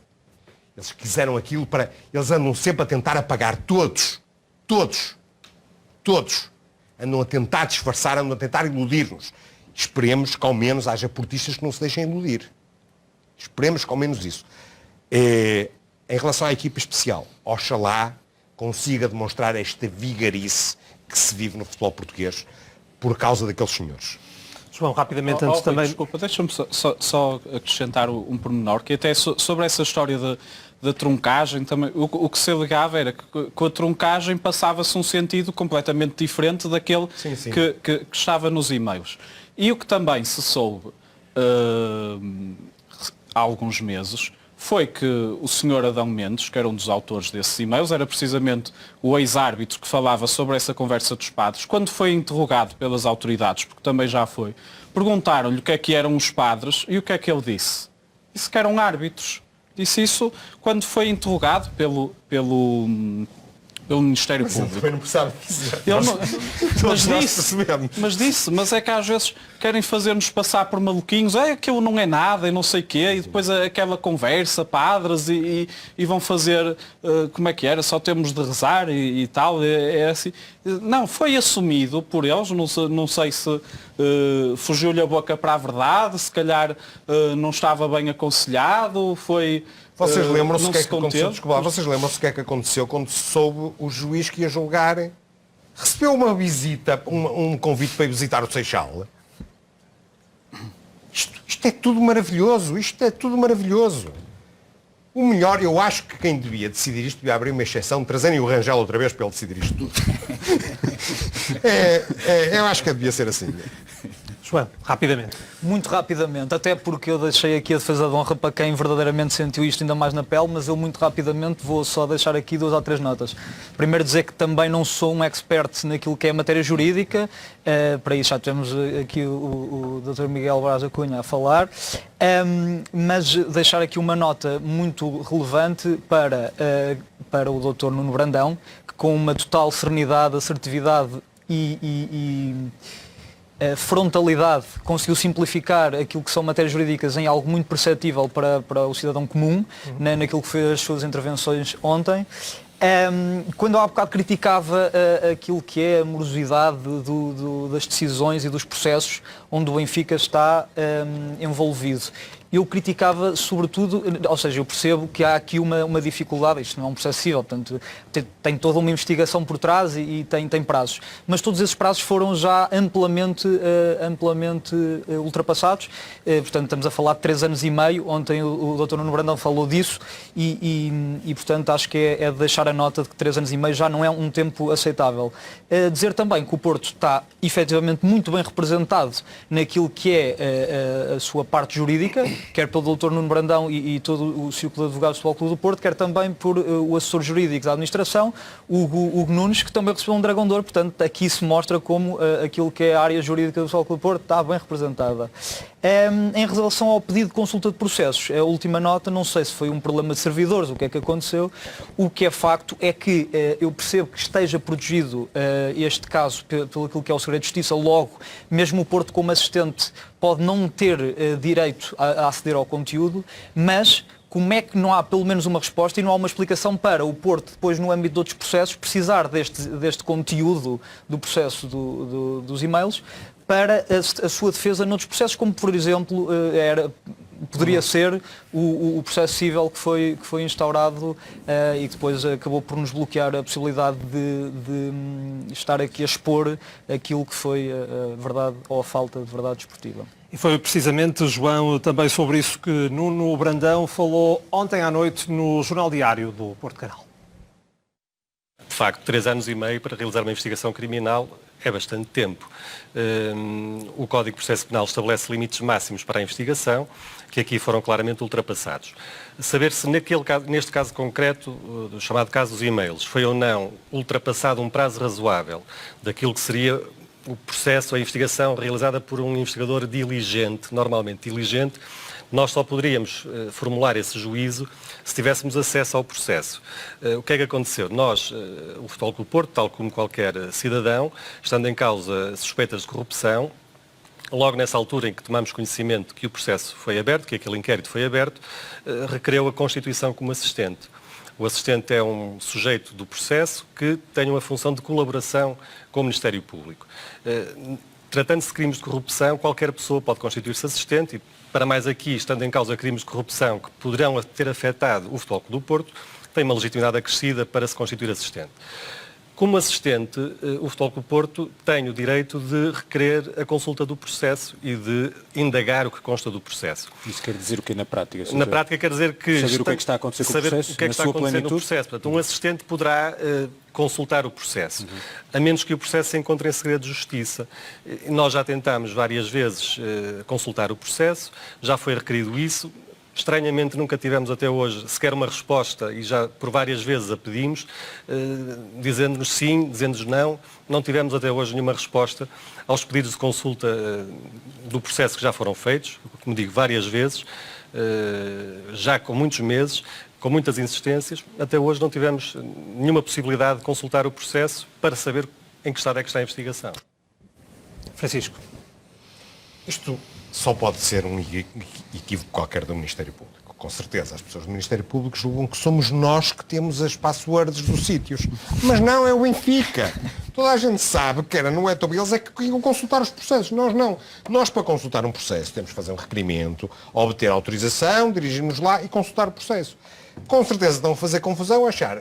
Eles quiseram aquilo para... Eles andam sempre a tentar apagar todos. Andam a tentar disfarçar, andam a tentar iludir-nos. Esperemos que ao menos haja portistas que não se deixem iludir. Esperemos que ao menos isso. Em relação à equipa especial, oxalá consiga demonstrar esta vigarice que se vive no futebol português por causa daqueles senhores. João, rapidamente, antes também... Desculpa, deixa-me só acrescentar um pormenor, que até sobre essa história da truncagem, também, o que se alegava era que com a truncagem passava-se um sentido completamente diferente daquele que estava nos e-mails. E o que também se soube há alguns meses foi que o senhor Adão Mendes, que era um dos autores desses e-mails, era precisamente o ex-árbitro que falava sobre essa conversa dos padres. Quando foi interrogado pelas autoridades, porque também já foi, perguntaram-lhe o que é que eram os padres e o que é que ele disse? Disse que eram árbitros. Disse isso quando foi interrogado pelo Ministério Público. Não precisava dizer. Mas é que às vezes querem fazer-nos passar por maluquinhos, aquilo não é nada e não sei o quê, e depois aquela conversa, padres, e vão fazer, como é que era, só temos de rezar e tal, é assim. Não, foi assumido por eles, não sei se fugiu-lhe a boca para a verdade, se calhar não estava bem aconselhado, foi... Vocês lembram-se o que é que aconteceu? conteve. Desculpa, vocês lembram-se o que é que aconteceu quando soube o juiz que ia julgar? Recebeu uma visita, um convite para ir visitar o Seixal. Isto é tudo maravilhoso, isto é tudo maravilhoso. O melhor, eu acho que quem devia decidir isto devia abrir uma exceção, trazerem o Rangel outra vez para ele decidir isto tudo. Eu acho que devia ser assim. João, rapidamente. Muito rapidamente, até porque eu deixei aqui a defesa de honra para quem verdadeiramente sentiu isto ainda mais na pele, mas eu muito rapidamente vou só deixar aqui 2 ou 3 notas. Primeiro dizer que também não sou um expert naquilo que é matéria jurídica, para isso já temos aqui o Dr. Miguel Braz da Cunha a falar, mas deixar aqui uma nota muito relevante para o Dr. Nuno Brandão, que com uma total serenidade, assertividade e frontalidade conseguiu simplificar aquilo que são matérias jurídicas em algo muito perceptível para o cidadão comum, naquilo que foi as suas intervenções ontem. Quando eu há bocado criticava aquilo que é a morosidade das decisões e dos processos onde o Benfica está envolvido, eu criticava sobretudo, ou seja, eu percebo que há aqui uma dificuldade, isto não é um processo civil, portanto tem toda uma investigação por trás e tem prazos, mas todos esses prazos foram já amplamente ultrapassados, portanto estamos a falar de 3 anos e meio, ontem o Dr. Nuno Brandão falou disso e portanto acho que é de deixar a nota de que 3 anos e meio já não é um tempo aceitável. Dizer também que o Porto está efetivamente muito bem representado naquilo que é a sua parte jurídica, quer pelo Dr. Nuno Brandão e todo o Círculo de Advogados do Futebol Clube do Porto, quer também por o assessor jurídico da administração, Hugo Nunes, que também recebeu um Dragão de Ouro. Portanto, aqui se mostra como aquilo que é a área jurídica do Futebol Clube do Porto está bem representada. Em relação ao pedido de consulta de processos, a última nota, não sei se foi um problema de servidores, o que é que aconteceu. O que é facto é que eu percebo que esteja protegido este caso pelo aquilo que é o segredo de justiça, logo, mesmo o Porto como assistente pode não ter direito a aceder ao conteúdo, mas como é que não há pelo menos uma resposta e não há uma explicação para o Porto, depois no âmbito de outros processos, precisar deste conteúdo do processo dos e-mails para a sua defesa noutros processos, como por exemplo poderia ser o processo civil que foi instaurado e que depois acabou por nos bloquear a possibilidade de estar aqui a expor aquilo que foi a verdade ou a falta de verdade desportiva. E foi precisamente, João, também sobre isso que Nuno Brandão falou ontem à noite no Jornal Diário do Porto Canal. De facto, 3 anos e meio para realizar uma investigação criminal é bastante tempo. O Código de Processo Penal estabelece limites máximos para a investigação, que aqui foram claramente ultrapassados. Saber se neste caso concreto, do chamado caso dos e-mails, foi ou não ultrapassado um prazo razoável daquilo que seria o processo, a investigação realizada por um investigador diligente, normalmente diligente, nós só poderíamos formular esse juízo se tivéssemos acesso ao processo. O que é que aconteceu? Nós, o Futebol Clube do Porto, tal como qualquer cidadão, estando em causa suspeitas de corrupção, logo nessa altura em que tomamos conhecimento que o processo foi aberto, que aquele inquérito foi aberto, requereu a constituição como assistente. O assistente é um sujeito do processo que tem uma função de colaboração com o Ministério Público. Tratando-se de crimes de corrupção, qualquer pessoa pode constituir-se assistente e, para mais aqui, estando em causa crimes de corrupção que poderão ter afetado o Futebol Clube do Porto, tem uma legitimidade acrescida para se constituir assistente. Como assistente, o Futebol Clube do Porto tem o direito de requerer a consulta do processo e de indagar o que consta do processo. Isso quer dizer o que na prática? Na prática quer dizer que... Saber o que é que está a acontecer com o processo, o que é que está a acontecer no processo. Portanto, um assistente poderá consultar o processo, a menos que o processo se encontre em segredo de justiça. Nós já tentámos várias vezes consultar o processo, já foi requerido isso. Estranhamente nunca tivemos até hoje sequer uma resposta e já por várias vezes a pedimos, dizendo-nos sim, dizendo-nos não. Não tivemos até hoje nenhuma resposta aos pedidos de consulta do processo que já foram feitos, como digo, várias vezes, já com muitos meses, com muitas insistências. Até hoje não tivemos nenhuma possibilidade de consultar o processo para saber em que estado é que está a investigação. Francisco. Isto só pode ser um equívoco qualquer do Ministério Público. Com certeza, as pessoas do Ministério Público julgam que somos nós que temos as passwords dos sítios. Mas não, é o Benfica. Toda a gente sabe que era no ETOB, eles é que iam consultar os processos. Nós não. Nós, para consultar um processo, temos que fazer um requerimento, obter autorização, dirigirmos lá e consultar o processo. Com certeza estão a fazer confusão, achar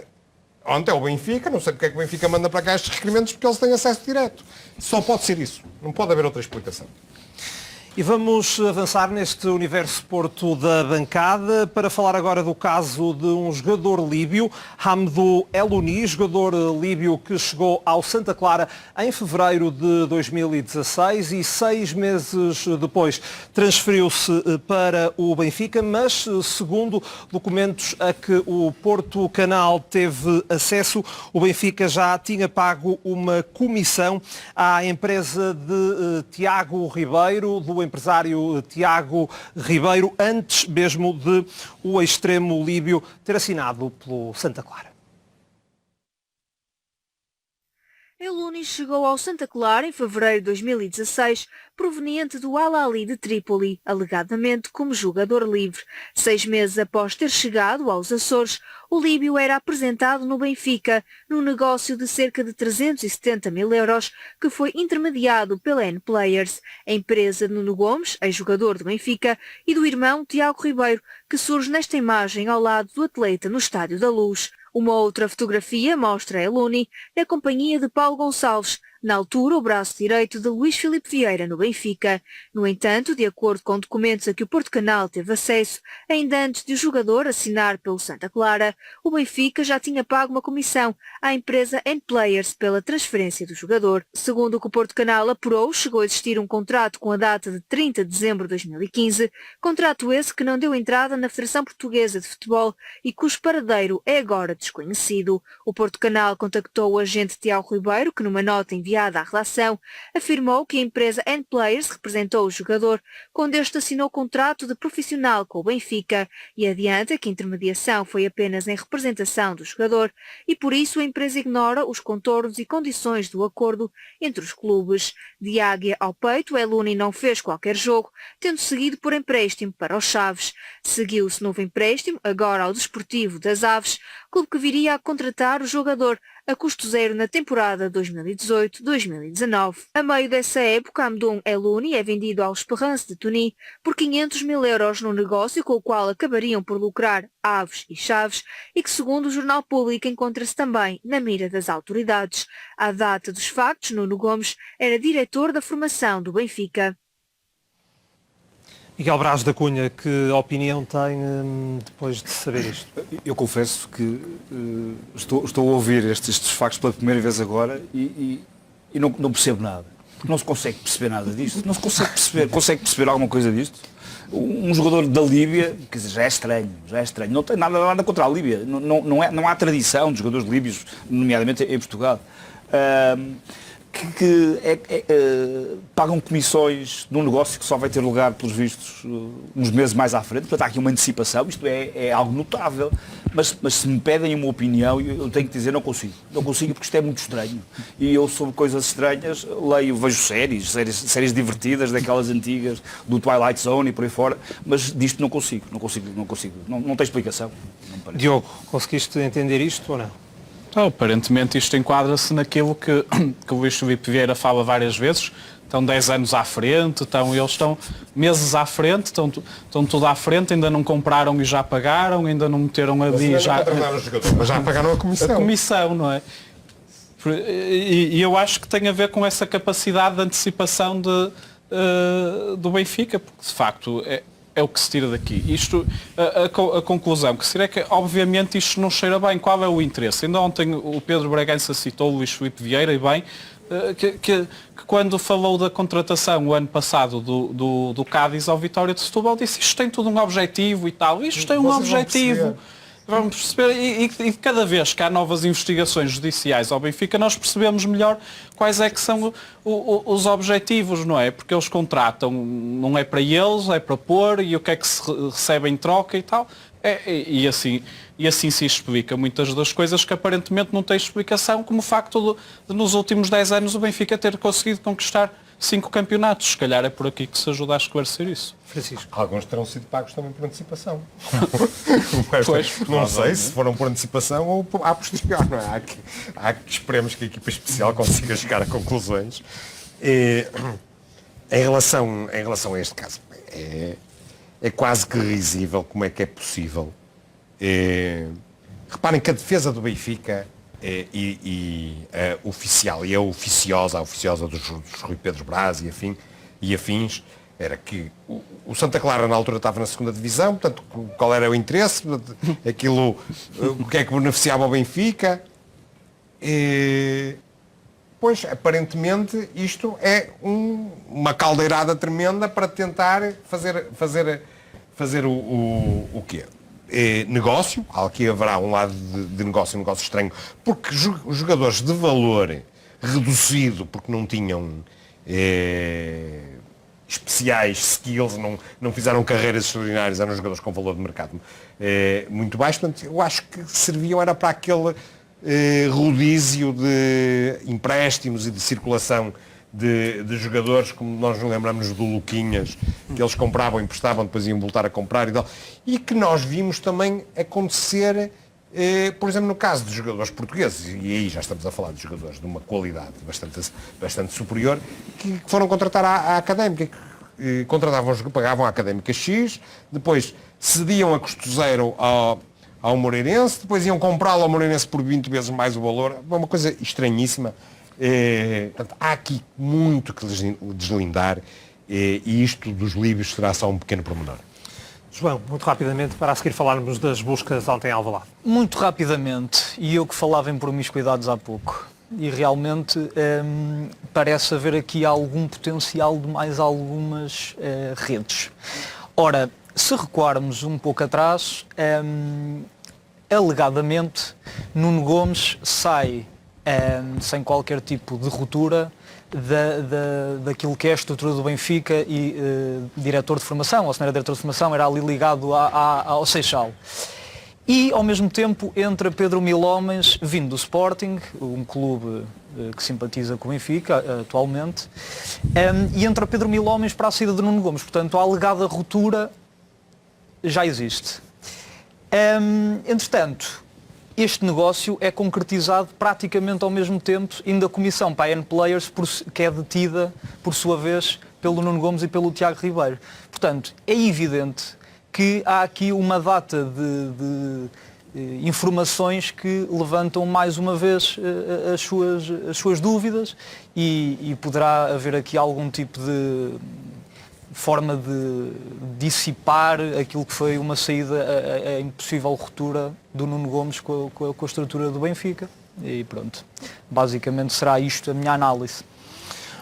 ontem é o Benfica, não sei porque é que o Benfica manda para cá estes requerimentos, porque eles têm acesso direto. Só pode ser isso. Não pode haver outra explicação. E vamos avançar neste universo Porto da bancada para falar agora do caso de um jogador líbio, Hamdou Elouni, jogador líbio que chegou ao Santa Clara em fevereiro de 2016 e 6 meses depois transferiu-se para o Benfica, mas segundo documentos a que o Porto Canal teve acesso, o Benfica já tinha pago uma comissão à empresa de Tiago Ribeiro, do empresário Tiago Ribeiro, antes mesmo de o extremo líbio ter assinado pelo Santa Clara. Elouni chegou ao Santa Clara em fevereiro de 2016, proveniente do Al-Ahly de Trípoli, alegadamente como jogador livre. 6 meses após ter chegado aos Açores, o líbio era apresentado no Benfica, num negócio de cerca de 370 mil euros, que foi intermediado pela N-Players, a empresa de Nuno Gomes, ex-jogador do Benfica, e do irmão Tiago Ribeiro, que surge nesta imagem ao lado do atleta no Estádio da Luz. Uma outra fotografia mostra Elouni na companhia de Paulo Gonçalves, na altura o braço direito de Luís Filipe Vieira no Benfica. No entanto, de acordo com documentos a que o Porto Canal teve acesso, ainda antes de o jogador assinar pelo Santa Clara, o Benfica já tinha pago uma comissão à empresa N-Players pela transferência do jogador. Segundo o que o Porto Canal apurou, chegou a existir um contrato com a data de 30 de dezembro de 2015, contrato esse que não deu entrada na Federação Portuguesa de Futebol e cujo paradeiro é agora desconhecido. O Porto Canal contactou o agente Tiago Ribeiro, que numa nota enviada à redação, afirmou que a empresa N-Players representou o jogador quando este assinou contrato de profissional com o Benfica e adianta que a intermediação foi apenas em representação do jogador e por isso a empresa ignora os contornos e condições do acordo entre os clubes. De Águia ao peito, Elouni não fez qualquer jogo, tendo seguido por empréstimo para os Chaves. Seguiu-se novo empréstimo, agora ao Desportivo das Aves, clube que viria a contratar o jogador a custo zero na temporada 2018-2019. A meio dessa época, Hamdou Elouni é vendido ao Esperance de Tunis por 500 mil euros num negócio com o qual acabariam por lucrar Aves e Chaves e que, segundo o Jornal Público, encontra-se também na mira das autoridades. À data dos factos, Nuno Gomes era diretor da formação do Benfica. Miguel Braz da Cunha, que opinião tem depois de saber isto? Eu confesso que estou a ouvir estes factos pela primeira vez agora e não percebo nada. Não se consegue perceber nada disto. Não se consegue perceber alguma coisa disto. Um jogador da Líbia, quer dizer, já é estranho. Não tem nada contra a Líbia. Não há tradição de jogadores líbios, nomeadamente em Portugal. Que pagam comissões num negócio que só vai ter lugar, pelos vistos, uns meses mais à frente. Portanto, há aqui uma antecipação, isto é algo notável. Mas se me pedem uma opinião, eu tenho que dizer, não consigo. Não consigo porque isto é muito estranho. E eu, sobre coisas estranhas, vejo séries divertidas, daquelas antigas, do Twilight Zone e por aí fora, mas disto não consigo. Não tem explicação. Diogo, conseguiste entender isto ou não? Então, aparentemente isto enquadra-se naquilo que o Luís Filipe Vieira fala várias vezes. Estão 10 anos à frente, eles estão meses à frente, estão tudo à frente, ainda não compraram e já pagaram, ainda não meteram ali mas já pagaram a comissão. A comissão, não é? E eu acho que tem a ver com essa capacidade de antecipação do Benfica, porque de facto é o que se tira daqui. Isto, a conclusão que se tira é que obviamente isto não cheira bem. Qual é o interesse? Ainda ontem o Pedro Bragança citou o Luís Filipe Vieira e bem, que quando falou da contratação o ano passado do Cádiz ao Vitória de Setúbal disse isto tem tudo um objetivo e tal. Isto tem um objetivo. Vamos perceber, e cada vez que há novas investigações judiciais ao Benfica, nós percebemos melhor quais é que são os objetivos, não é? Porque eles contratam, não é para eles, é para pôr, e o que é que se recebe em troca e tal. E assim se explica muitas das coisas que aparentemente não têm explicação, como o facto de nos últimos 10 anos o Benfica ter conseguido conquistar 5 campeonatos. Se calhar é por aqui que se ajuda a esclarecer isso. Francisco. Alguns terão sido pagos também por antecipação. Pois, não sei se foram por antecipação ou a posterior, não é? Há que esperemos que a equipa especial consiga chegar a conclusões. Em relação a este caso, é quase que risível como é que é possível. Reparem que a defesa do Benfica oficial e a oficiosa dos Rui Pedro Braz e afins, era que o Santa Clara na altura estava na segunda divisão, portanto, qual era o interesse, o que é que beneficiava o Benfica. Pois, aparentemente, isto é uma caldeirada tremenda para tentar fazer o quê? Negócio, aqui haverá um lado de negócio estranho, porque os jogadores de valor reduzido, porque não tinham especiais skills, não fizeram carreiras extraordinárias, eram jogadores com valor de mercado muito baixo, portanto, eu acho que serviam era para aquele rodízio de empréstimos e de circulação de jogadores, como nós nos lembramos do Luquinhas, que eles compravam, emprestavam, depois iam voltar a comprar e tal, e que nós vimos também acontecer, por exemplo, no caso de jogadores portugueses, e aí já estamos a falar de jogadores de uma qualidade bastante superior, que foram contratar à Académica, pagavam à Académica X, depois cediam a custo zero ao Moreirense, depois iam comprá-lo ao Moreirense por 20 vezes mais o valor, é uma coisa estranhíssima. Portanto, há aqui muito que deslindar, e isto dos líbios será só um pequeno pormenor. João, muito rapidamente, para a seguir falarmos das buscas ontem em Alvalade. Muito rapidamente, e eu que falava em promiscuidades há pouco, e realmente parece haver aqui algum potencial de mais algumas redes. Ora, se recuarmos um pouco atrás, alegadamente, Nuno Gomes sai sem qualquer tipo de ruptura daquilo que é a estrutura do Benfica e diretor de formação, ou se não era diretor de formação, era ali ligado ao Seixal. E, ao mesmo tempo, entra Pedro Milhomens, vindo do Sporting, um clube que simpatiza com o Benfica atualmente, e entra Pedro Milhomens para a saída de Nuno Gomes. Portanto, a alegada ruptura já existe. Entretanto, este negócio é concretizado praticamente ao mesmo tempo indo a comissão para a N-Players, que é detida, por sua vez, pelo Nuno Gomes e pelo Tiago Ribeiro. Portanto, é evidente que há aqui uma data de informações que levantam mais uma vez as suas dúvidas e poderá haver aqui algum tipo de forma de dissipar aquilo que foi uma saída, a impossível ruptura do Nuno Gomes com a estrutura do Benfica. E pronto, basicamente será isto a minha análise.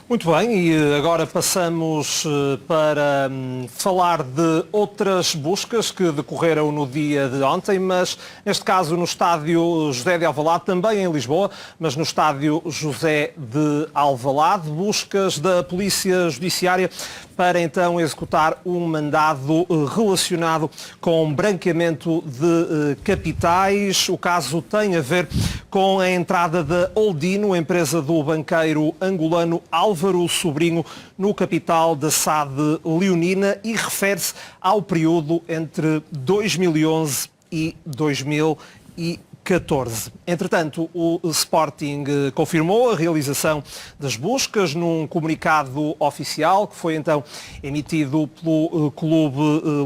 Muito bem, e agora passamos para falar de outras buscas que decorreram no dia de ontem, mas neste caso no estádio José de Alvalade, também em Lisboa, mas no estádio José de Alvalade, buscas da Polícia Judiciária para então executar um mandado relacionado com branqueamento de capitais. O caso tem a ver com a entrada da Oldino, empresa do banqueiro angolano Álvaro Sobrinho, no capital da SAD leonina, e refere-se ao período entre 2011 e 2013. 14. Entretanto, o Sporting confirmou a realização das buscas num comunicado oficial que foi então emitido pelo Clube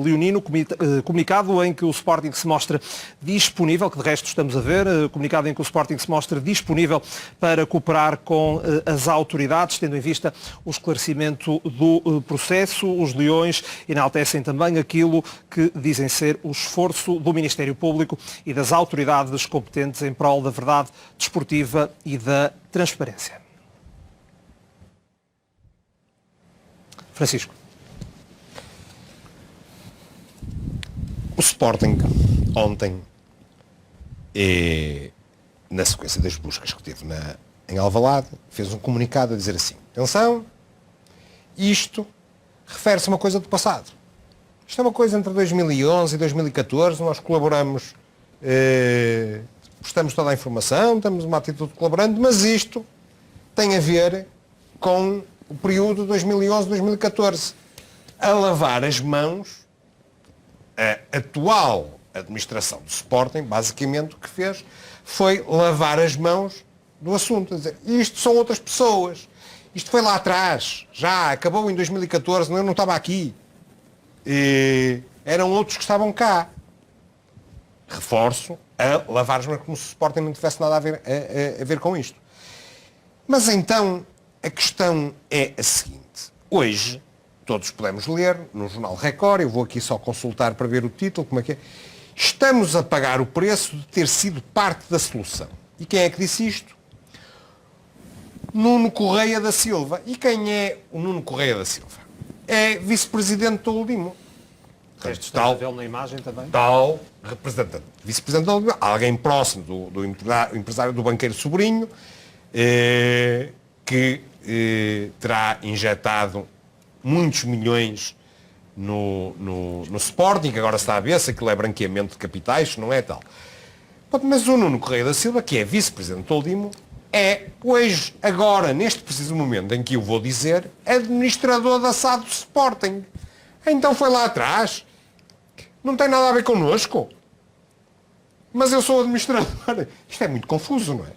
Leonino, comunicado em que o Sporting se mostra disponível, que de resto estamos a ver, comunicado em que o Sporting se mostra disponível para cooperar com as autoridades, tendo em vista o esclarecimento do processo. Os Leões enaltecem também aquilo que dizem ser o esforço do Ministério Público e das autoridades competentes em prol da verdade desportiva e da transparência. Francisco. O Sporting ontem, na sequência das buscas que teve em Alvalade, fez um comunicado a dizer assim: atenção, isto refere-se a uma coisa do passado. Isto é uma coisa entre 2011 e 2014, nós colaboramos, prestamos toda a informação, temos uma atitude colaborante, mas isto tem a ver com o período 2011-2014. A lavar as mãos, a atual administração do Sporting, basicamente o que fez foi lavar as mãos do assunto. Dizer, isto são outras pessoas. Isto foi lá atrás, já acabou em 2014, eu não estava aqui. Eram outros que estavam cá. Reforço, a lavar as mãos como se o Sporting não tivesse nada a ver com isto. Mas então, a questão é a seguinte. Hoje, todos podemos ler no Jornal Record, eu vou aqui só consultar para ver o título, como é que é. Estamos a pagar o preço de ter sido parte da solução. E quem é que disse isto? Nuno Correia da Silva. E quem é o Nuno Correia da Silva? É vice-presidente do Uldimo. Está a vê-lo na imagem também? Tal representante, vice-presidente do Uldimo, alguém próximo do empresário, do banqueiro Sobrinho, que terá injetado muitos milhões no Sporting, que agora está a ver se aquilo é branqueamento de capitais, não é tal. Mas o Nuno Correia da Silva, que é vice-presidente do Uldimo, é hoje, agora, neste preciso momento em que eu vou dizer, administrador da SAD do Sporting. Então foi lá atrás. Não tem nada a ver connosco. Mas eu sou administrador. Isto é muito confuso, não é?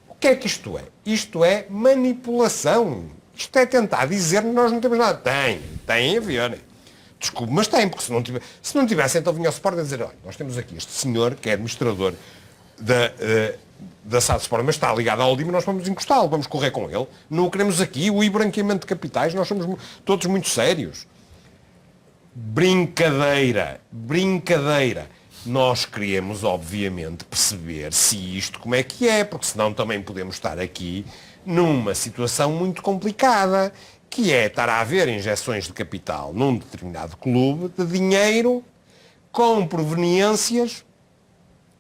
O que é que isto é? Isto é manipulação. Isto é tentar dizer que nós não temos nada. Tem a ver. Desculpe, mas tem, porque se não tivesse, então vinha ao Sporting a dizer, olha, nós temos aqui este senhor que é administrador da SAD Sport, mas está ligado ao Uldimo, nós vamos encostá-lo, vamos correr com ele. Não o queremos aqui, o branqueamento de capitais, nós somos todos muito sérios. Brincadeira. Nós queremos, obviamente, perceber se isto como é que é, porque senão também podemos estar aqui numa situação muito complicada, que é estar a haver injeções de capital num determinado clube de dinheiro com proveniências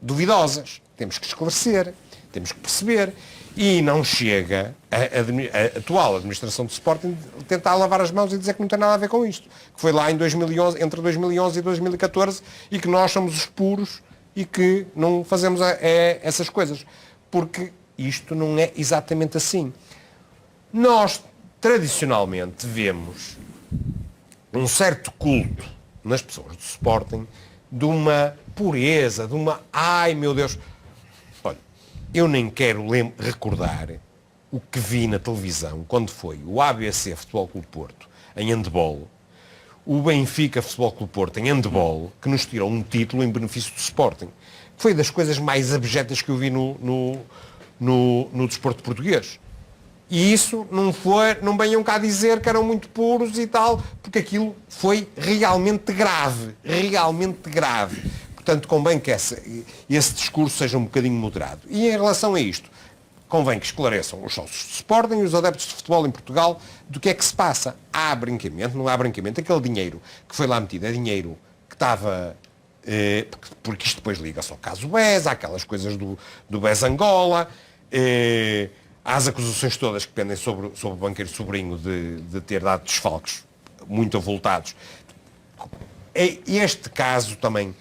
duvidosas. Temos que esclarecer, temos que perceber. E não chega a atual administração do Sporting tentar lavar as mãos e dizer que não tem nada a ver com isto. Que foi lá em 2011, entre 2011 e 2014 e que nós somos os puros e que não fazemos essas coisas. Porque isto não é exatamente assim. Nós, tradicionalmente, vemos um certo culto nas pessoas do Sporting de uma pureza, de uma... Ai, meu Deus... Eu nem quero recordar o que vi na televisão quando foi o ABC Futebol Clube Porto em handball, o Benfica Futebol Clube Porto em handball, que nos tirou um título em benefício do Sporting. Foi das coisas mais abjetas que eu vi no desporto português. E isso não venham cá dizer que eram muito puros e tal, porque aquilo foi realmente grave. Portanto, convém que esse discurso seja um bocadinho moderado. E em relação a isto, convém que esclareçam os sócios do Sporting e os adeptos de futebol em Portugal do que é que se passa. Há branqueamento, não há branqueamento. Aquele dinheiro que foi lá metido é dinheiro que estava... porque isto depois liga-se ao caso BES, àquelas coisas do BES Angola, às acusações todas que pendem sobre o banqueiro Sobrinho de ter dado desfalques muito avultados. Este caso também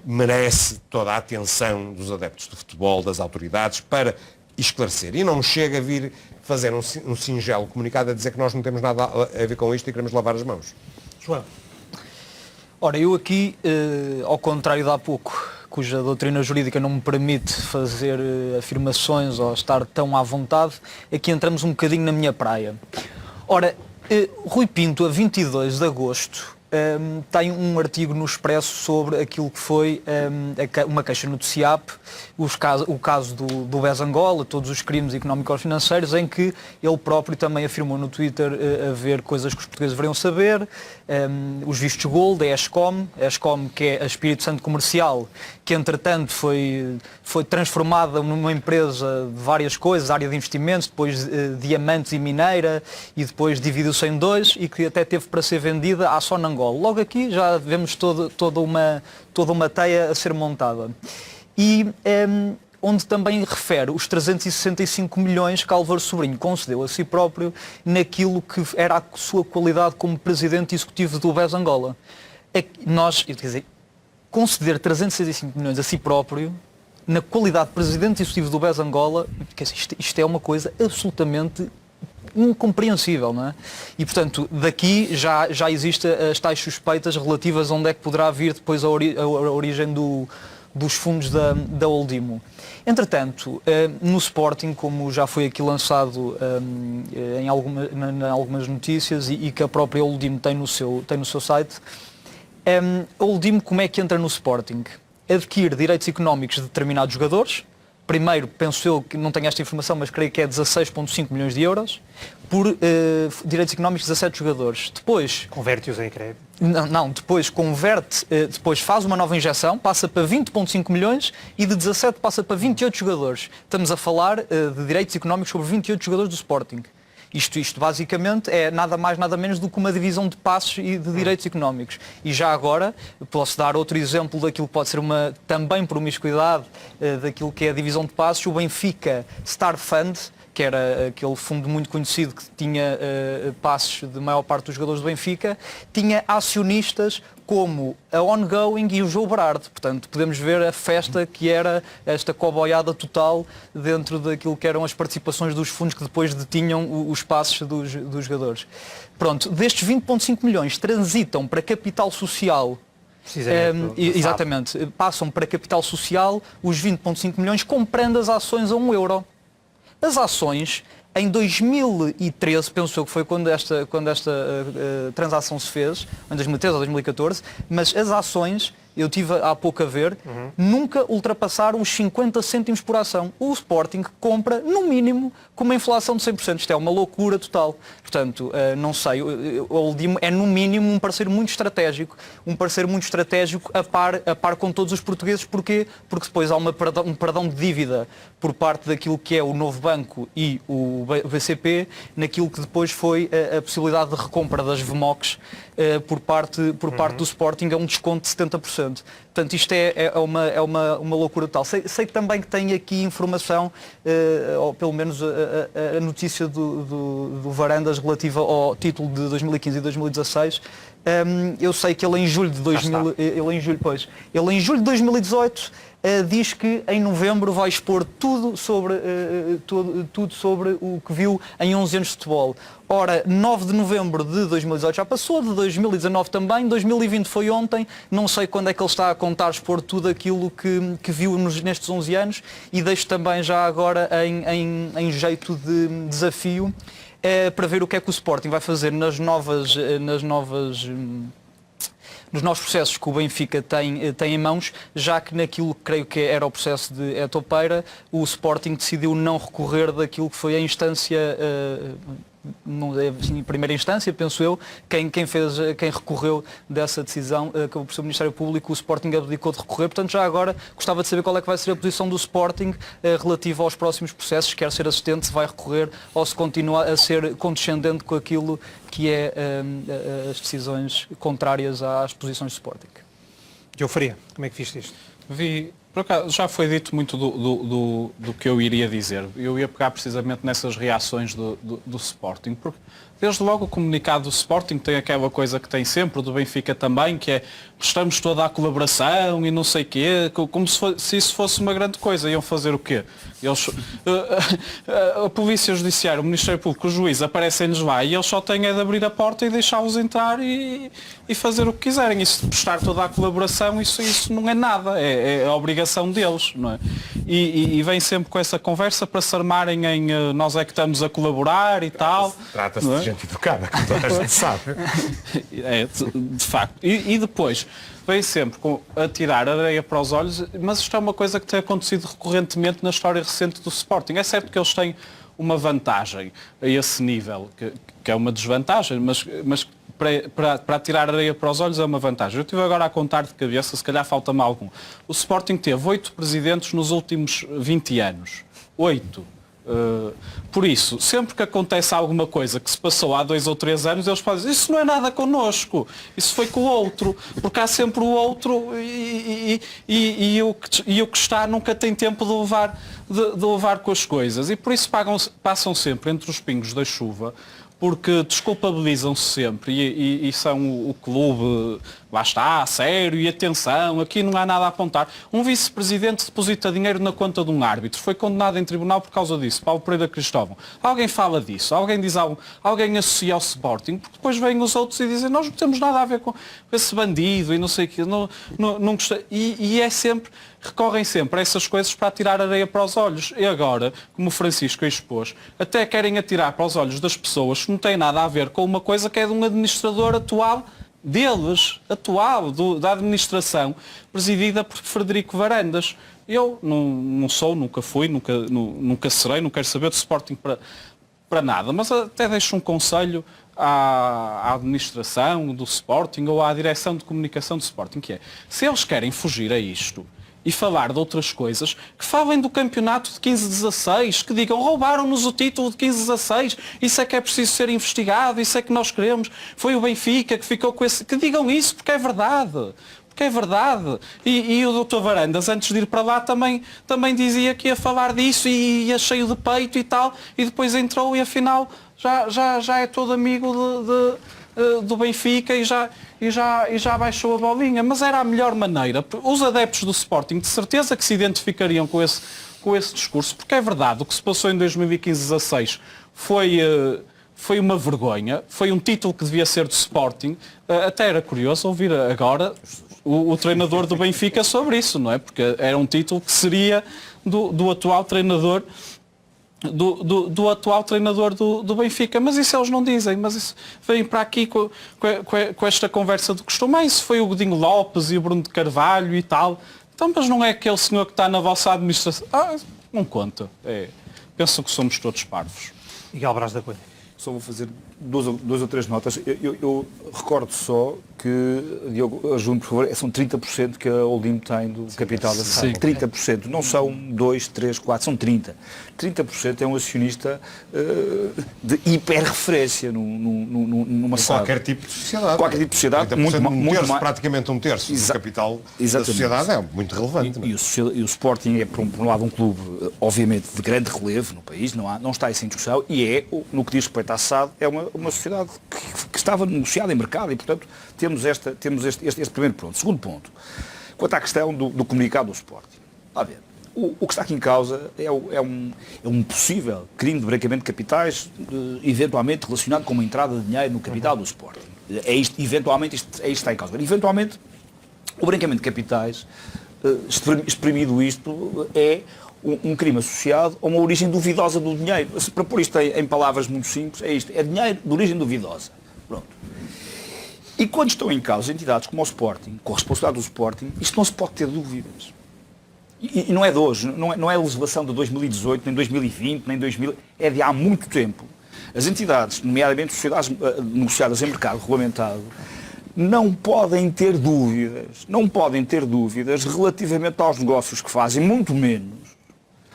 merece toda a atenção dos adeptos de futebol, das autoridades, para esclarecer. E não chega a vir fazer um singelo comunicado a dizer que nós não temos nada a ver com isto e queremos lavar as mãos. João. Ora, eu aqui, ao contrário de há pouco, cuja doutrina jurídica não me permite fazer afirmações ou estar tão à vontade, aqui entramos um bocadinho na minha praia. Ora, Rui Pinto, a 22 de agosto, tem um artigo no Expresso sobre aquilo que foi uma queixa no TCIAP, o caso do BES Angola, todos os crimes económico-financeiros, em que ele próprio também afirmou no Twitter haver coisas que os portugueses deveriam saber, os vistos gold, a ESCOM, que é a Espírito Santo Comercial, que entretanto foi transformada numa empresa de várias coisas, área de investimentos, depois diamantes e mineira, e depois dividiu-se em dois, e que até teve para ser vendida à Sonangol. Logo aqui já vemos toda uma teia a ser montada. E onde também refere os 365 milhões que Álvaro Sobrinho concedeu a si próprio naquilo que era a sua qualidade como presidente executivo do BES Angola. Quer dizer, conceder 365 milhões a si próprio na qualidade de presidente executivo do BES Angola, quer dizer, isto é uma coisa absolutamente incompreensível, não é? E, portanto, daqui já existem as tais suspeitas relativas a onde é que poderá vir depois a origem dos fundos da Oldimo. Entretanto, no Sporting, como já foi aqui lançado em algumas notícias e que a própria Oldimo tem no seu site, a Oldimo como é que entra no Sporting? Adquire direitos económicos de determinados jogadores. Primeiro, penso eu que não tenho esta informação, mas creio que é 16,5 milhões de euros, por direitos económicos de 17 jogadores. Depois... Converte-os em crédito? Não, depois converte, depois faz uma nova injeção, passa para 20,5 milhões e de 17 passa para 28 jogadores. Estamos a falar de direitos económicos sobre 28 jogadores do Sporting. Isto basicamente é nada mais, nada menos do que uma divisão de passos e de direitos económicos. E já agora, posso dar outro exemplo daquilo que pode ser uma também promiscuidade daquilo que é a divisão de passos, o Benfica Star Fund, que era aquele fundo muito conhecido que tinha passos de maior parte dos jogadores do Benfica, tinha acionistas como a Ongoing e o João Berardo. Portanto, podemos ver a festa que era esta coboiada total dentro daquilo que eram as participações dos fundos que depois detinham os passos dos jogadores. Pronto, destes 20,5 milhões transitam para capital social. Exatamente, passam para capital social os 20,5 milhões comprando as ações a €1. As ações, em 2013, penso eu que foi quando esta transação se fez, em 2013 ou 2014, mas as ações, eu tive há pouco a ver, nunca ultrapassaram os 50 cêntimos por ação. O Sporting compra, no mínimo, com uma inflação de 100%. Isto é uma loucura total. Portanto, não sei, o Oldimo é no mínimo um parceiro muito estratégico, a par com todos os portugueses. Porquê? Porque depois há um perdão de dívida por parte daquilo que é o Novo Banco e o BCP, naquilo que depois foi a possibilidade de recompra das VMOCs por parte do Sporting, a um desconto de 70%. Portanto, isto é uma loucura total. Sei também que tem aqui informação, ou pelo menos a notícia do Varandas relativa ao título de 2015 e 2016. Eu sei que ele em julho de 2018 diz que em novembro vai expor tudo sobre o que viu em 11 anos de futebol. Ora, 9 de novembro de 2018 já passou, de 2019 também, 2020 foi ontem, não sei quando é que ele está a contar expor tudo aquilo que viu nestes 11 anos, e deixo também já agora em jeito de desafio para ver o que é que o Sporting vai fazer nos novos processos que o Benfica tem em mãos, já que naquilo que creio que era o processo de Etopeira, o Sporting decidiu não recorrer daquilo que foi a instância, em primeira instância, penso eu, quem recorreu dessa decisão, acabou por ser o Ministério Público, o Sporting abdicou de recorrer. Portanto, já agora gostava de saber qual é que vai ser a posição do Sporting relativa aos próximos processos, quer ser assistente, se vai recorrer ou se continua a ser condescendente com aquilo que é as decisões contrárias às posições do Sporting. Diogo Faria, como é que viste isto? Vi Por acaso, já foi dito muito do que eu iria dizer. Eu ia pegar precisamente nessas reações do Sporting, porque desde logo o comunicado do Sporting tem aquela coisa que tem sempre, o do Benfica também, que é prestamos toda a colaboração e não sei o quê, como se isso fosse uma grande coisa. Iam fazer o quê? Eles, a Polícia Judiciária, o Ministério Público, o juiz aparecem-lhes lá e eles só têm de abrir a porta e deixá-los entrar e fazer o que quiserem. Isso de prestar toda a colaboração, isso não é nada, é a obrigação deles, não é? E vem sempre com essa conversa para se armarem em nós é que estamos a colaborar e tal. Trata-se de gente educada, como toda a gente sabe. É, de facto. E depois, vem sempre a tirar areia para os olhos, mas isto é uma coisa que tem acontecido recorrentemente na história recente do Sporting. É certo que eles têm uma vantagem a esse nível, que é uma desvantagem, mas para tirar areia para os olhos é uma vantagem. Eu estive agora a contar de cabeça, se calhar falta-me algum. O Sporting teve 8 presidentes nos últimos 20 anos. 8. Por isso, sempre que acontece alguma coisa que se passou há 2 ou 3 anos, eles fazem, isso não é nada connosco, isso foi com o outro, porque há sempre o outro e o que está nunca tem tempo de levar com as coisas. E por isso passam sempre entre os pingos da chuva, porque desculpabilizam-se sempre e são o clube, lá está, sério e atenção, aqui não há nada a apontar. Um vice-presidente deposita dinheiro na conta de um árbitro, foi condenado em tribunal por causa disso, Paulo Pereira Cristóvão. Alguém fala disso, alguém diz algo, alguém associa ao Sporting, porque depois vêm os outros e dizem nós não temos nada a ver com esse bandido e não sei o quê, não gostei. E é sempre, recorrem sempre a essas coisas para atirar areia para os olhos. E agora, como o Francisco expôs, até querem atirar para os olhos das pessoas que não têm nada a ver com uma coisa que é de um administrador atual deles, da administração, presidida por Frederico Varandas. Eu não sou, nunca fui, nunca serei, não quero saber de Sporting para nada, mas até deixo um conselho à administração do Sporting ou à direção de comunicação do Sporting, que é, se eles querem fugir a isto e falar de outras coisas, que falem do campeonato de 15-16, que digam, roubaram-nos o título de 15-16, isso é que é preciso ser investigado, isso é que nós queremos, foi o Benfica que ficou com esse... Que digam isso, porque é verdade. Porque é verdade. E o Dr. Varandas, antes de ir para lá, também dizia que ia falar disso e ia cheio de peito e tal, e depois entrou e afinal já é todo amigo do Benfica e já baixou a bolinha, mas era a melhor maneira. Os adeptos do Sporting de certeza que se identificariam com esse discurso, porque é verdade, o que se passou em 2015-16 foi uma vergonha, foi um título que devia ser do Sporting. Até era curioso ouvir agora o treinador do Benfica sobre isso, não é? Porque era um título que seria do atual treinador do atual treinador do Benfica, mas isso eles não dizem, mas isso vem para aqui com esta conversa do costume. Isso foi o Godinho Lopes e o Bruno de Carvalho e tal. Então, mas não é aquele senhor que está na vossa administração? Não conta. Pensam que somos todos parvos. Miguel Braz da Cunha. Só vou fazer duas ou três notas. Eu recordo só que, Diogo, ajude-me por favor, são 30% que a Olimpo tem do capital da SAD. 30%, não são 2, 3, 4, são 30%. 30% é um acionista de hiper-referência numa SAD. Qualquer tipo de sociedade. Qualquer tipo de sociedade, muito mais. Praticamente um terço do capital da sociedade é muito relevante. E o Sporting é, por um lado, um clube, obviamente, de grande relevo no país, não está isso em discussão, e no que diz respeito à SAD, é uma sociedade que estava negociada em mercado e, portanto, temos este primeiro ponto. Segundo ponto, quanto à questão do comunicado do Sporting. A ver, o que está aqui em causa é um possível crime de branqueamento de capitais, eventualmente relacionado com uma entrada de dinheiro no capital do Sporting. Eventualmente isto está em causa. Eventualmente, o branqueamento de capitais, exprimido isto, é um crime associado a uma origem duvidosa do dinheiro. Para pôr isto em palavras muito simples, é isto. É dinheiro de origem duvidosa. Pronto. E quando estão em causa entidades como o Sporting, com a responsabilidade do Sporting, isto não se pode ter dúvidas. E não é de hoje, não é legislação de 2018, nem 2020, nem 2000, é de há muito tempo. As entidades, nomeadamente sociedades negociadas em mercado regulamentado, não podem ter dúvidas relativamente aos negócios que fazem, muito menos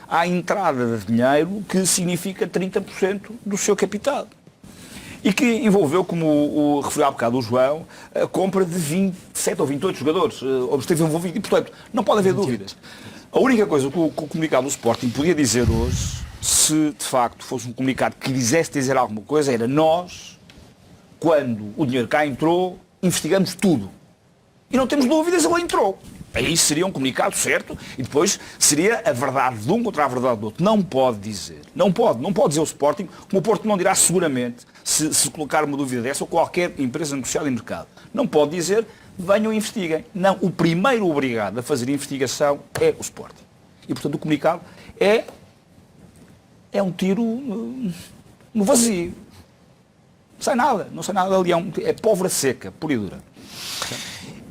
à entrada de dinheiro que significa 30% do seu capital. e que envolveu, como o referiu há bocado o João, a compra de 27 ou 28 jogadores, esteve envolvido, e portanto não pode haver dúvidas. A única coisa que o comunicado do Sporting podia dizer hoje, se de facto fosse um comunicado que quisesse dizer alguma coisa, era: nós, quando o dinheiro cá entrou, investigamos tudo. E não temos dúvidas, ele entrou. Aí seria um comunicado certo e depois seria a verdade de um contra a verdade do outro. Não pode dizer. Não pode dizer o Sporting, como o Porto não dirá seguramente, se colocar uma dúvida dessa, ou qualquer empresa negociada em mercado. Não pode dizer: venham e investiguem. Não, o primeiro obrigado a fazer investigação é o Sporting. E portanto o comunicado é um tiro no vazio. Não sai nada ali, é pólvora seca, pura e dura.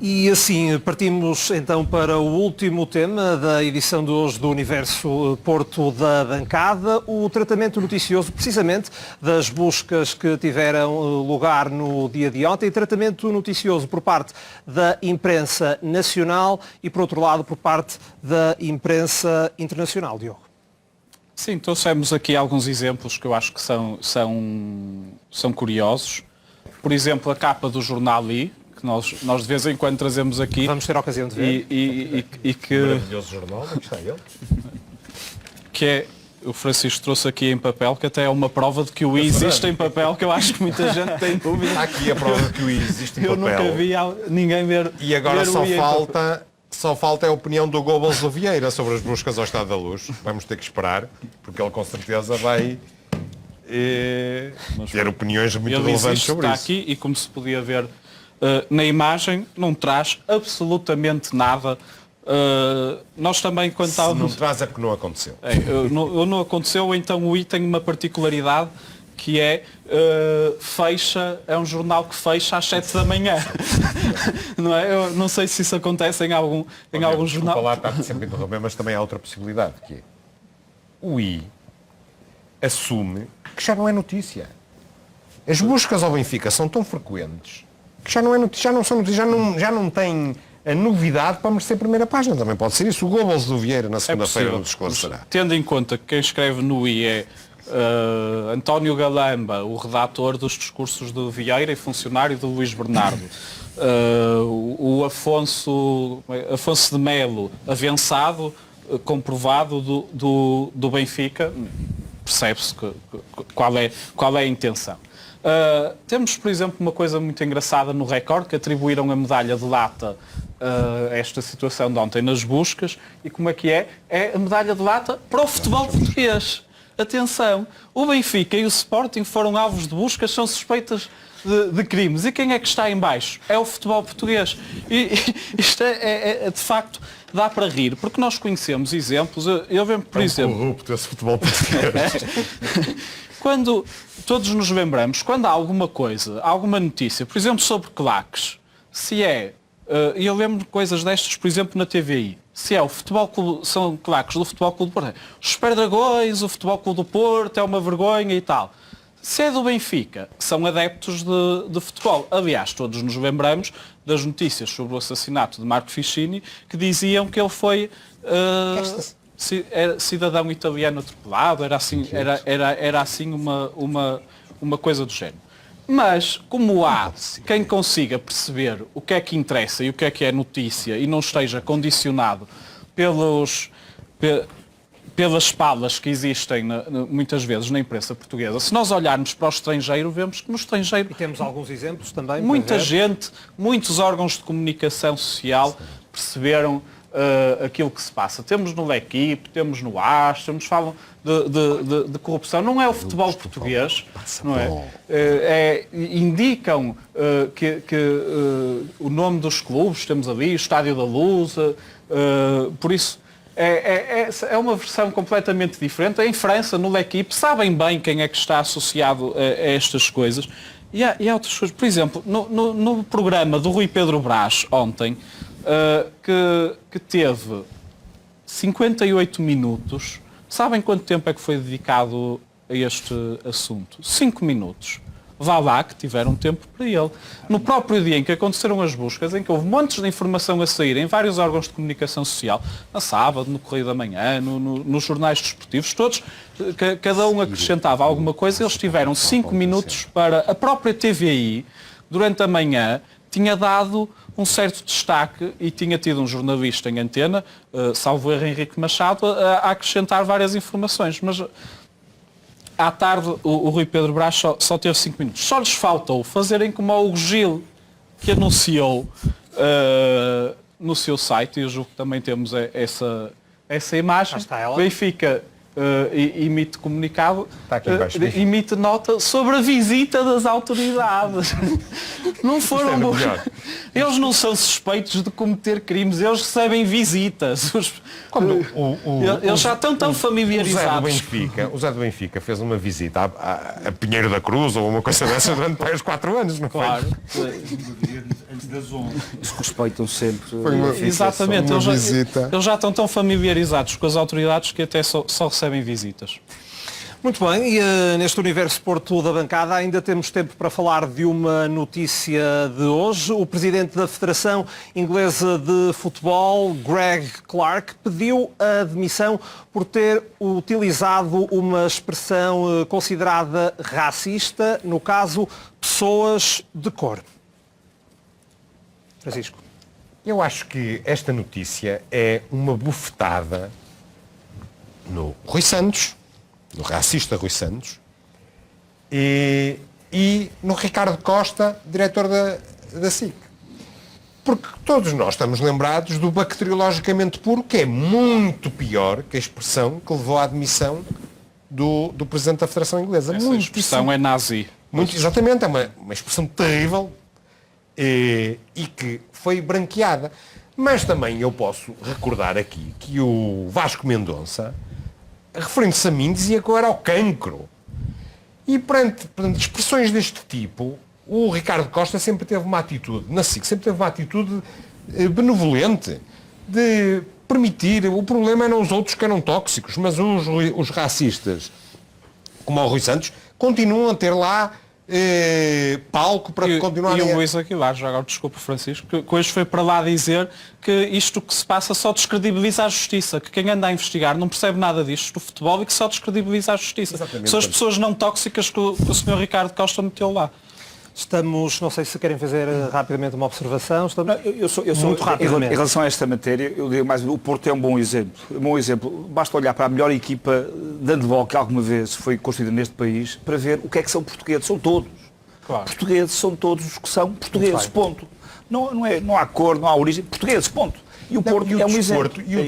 E assim partimos então para o último tema da edição de hoje do Universo Porto da Bancada, o tratamento noticioso precisamente das buscas que tiveram lugar no dia de ontem, tratamento noticioso por parte da imprensa nacional e, por outro lado, por parte da imprensa internacional. Diogo. Sim, trouxemos aqui alguns exemplos que eu acho que são curiosos. Por exemplo, a capa do jornal I, que nós de vez em quando trazemos aqui. Vamos ter a ocasião de ver. E que... Maravilhoso jornal, onde está ele? Que é, o Francisco trouxe aqui em papel, que até é uma prova de que o I existe em papel, que eu acho que muita gente tem dúvida. Está aqui a prova de que o I existe em papel. Eu nunca vi ninguém ver. E agora ver só falta a opinião do Goebbels do Vieira sobre as buscas ao Estado da Luz. Vamos ter que esperar, porque ele com certeza vai ter opiniões muito relevantes sobre está isso. Aqui, e como se podia ver na imagem, não traz absolutamente nada. Nós também, quando Se não traz é porque não aconteceu. Não aconteceu, ou então o I tem uma particularidade que é é um jornal que fecha às 7 da manhã. Não é? Eu não sei se isso acontece em algum jornal. Lá está sempre a interromper, mas também há outra possibilidade, que é o I assume que já não é notícia. As buscas ao Benfica são tão frequentes que já não é notícia, já não são notícias, já não tem a novidade para merecer a primeira página. Também pode ser isso. O Goebbels do Vieira na segunda-feira nos esclarecerá. Tendo em conta que quem escreve no I é António Galamba, o redator dos discursos do Vieira e funcionário do Luís Bernardo, o Afonso de Melo, avançado, comprovado do Benfica, percebe-se qual é a intenção. Temos, por exemplo, uma coisa muito engraçada no Record, que atribuíram a medalha de lata a esta situação de ontem nas buscas. E como é que é? É a medalha de lata para o futebol português. Atenção, o Benfica e o Sporting foram alvos de buscas, são suspeitas de crimes. E quem é que está em baixo? É o futebol português. E isto de facto, dá para rir, porque nós conhecemos exemplos. Eu vejo, por exemplo... corrupto esse futebol português. Quando todos nos lembramos, quando há alguma coisa, alguma notícia, por exemplo, sobre claques, se é... E eu lembro de coisas destas, por exemplo, na TVI. Se é o Futebol Clube, são claques do Futebol Clube do Porto, os Super Dragões, o Futebol Clube do Porto, é uma vergonha e tal. Se é do Benfica, que são adeptos de futebol. Aliás, todos nos lembramos das notícias sobre o assassinato de Marco Ficini, que diziam que ele foi cidadão italiano atropelado, era assim uma coisa do género. Mas, como há quem consiga perceber o que é que interessa e o que é notícia e não esteja condicionado pelas palas que existem muitas vezes na imprensa portuguesa, se nós olharmos para o estrangeiro, vemos que no estrangeiro... E temos alguns exemplos também. Muita gente, muitos órgãos de comunicação social perceberam aquilo que se passa. Temos no L'Equipe, temos no AS, falam de corrupção. Não é o futebol português, não é? Indicam que o nome dos clubes, temos ali, o Estádio da Luz, por isso é uma versão completamente diferente. Em França, no L'Equipe, sabem bem quem é que está associado a estas coisas. E há outras coisas. Por exemplo, no programa do Rui Pedro Brás, ontem, que teve 58 minutos. Sabem quanto tempo é que foi dedicado a este assunto? 5 minutos. vá lá que tiveram tempo para ele. No próprio dia em que aconteceram as buscas, em que houve montes de informação a sair em vários órgãos de comunicação social, na Sábado, no Correio da Manhã, nos jornais desportivos, todos, cada um acrescentava alguma coisa, eles tiveram 5 minutos para a própria TVI, durante a manhã, tinha dado um certo destaque e tinha tido um jornalista em antena, salvo erro Henrique Machado, a acrescentar várias informações. Mas à tarde o Rui Pedro Brás só teve 5 minutos. Só lhes faltou fazerem como o Hugo Gil, que anunciou no seu site, e eu julgo que também temos essa imagem. Está ela. Benfica emite comunicado, Está aqui embaixo. emite nota sobre a visita das autoridades. Não foram muito melhor. Eles não são suspeitos de cometer crimes, eles recebem visitas. Quando Eles já estão tão familiarizados. O Zé do Benfica fez uma visita a Pinheiro da Cruz ou uma coisa dessa durante para os 4 anos, não foi? Claro. Se respeitam sempre. Exatamente, uma visita. eles já estão tão familiarizados com as autoridades que até só recebem visitas. Muito bem, e neste universo Porto da Bancada ainda temos tempo para falar de uma notícia de hoje. O presidente da Federação Inglesa de Futebol, Greg Clark, pediu a demissão por ter utilizado uma expressão considerada racista, no caso, pessoas de cor. Francisco. Eu acho que esta notícia é uma bufetada no Rui Santos, no racista Rui Santos, e no Ricardo Costa, diretor da SIC. Porque todos nós estamos lembrados do bacteriologicamente puro, que é muito pior que a expressão que levou à admissão do Presidente da Federação Inglesa. Essa expressão é nazi. Exatamente, é uma expressão terrível e que foi branqueada. Mas também eu posso recordar aqui que o Vasco Mendonça, referindo-se a mim, dizia que eu era o cancro. E perante expressões deste tipo, o Ricardo Costa sempre teve uma atitude, na SIC, sempre teve uma atitude benevolente, de permitir, o problema eram os outros que eram tóxicos, mas os racistas, como o Rui Santos, continuam a ter lá palco para continuar e o Luís Aguilar, já agora desculpa Francisco, que hoje foi para lá dizer que isto que se passa só descredibiliza a justiça, que quem anda a investigar não percebe nada disto do futebol e que só descredibiliza a justiça. Exatamente. São as pessoas não tóxicas que o Sr. Ricardo Costa meteu lá. Estamos, não sei se querem fazer rapidamente uma observação. Estamos... Eu sou muito rapidamente. Em relação a esta matéria, eu digo mais, o Porto é um bom exemplo. Basta olhar para a melhor equipa de handball que alguma vez foi construída neste país para ver o que é que são portugueses. São todos. Claro. Portugueses são todos os que são portugueses, ponto. Não há cor, não há origem, portugueses, ponto. E o Porto é um exemplo. E o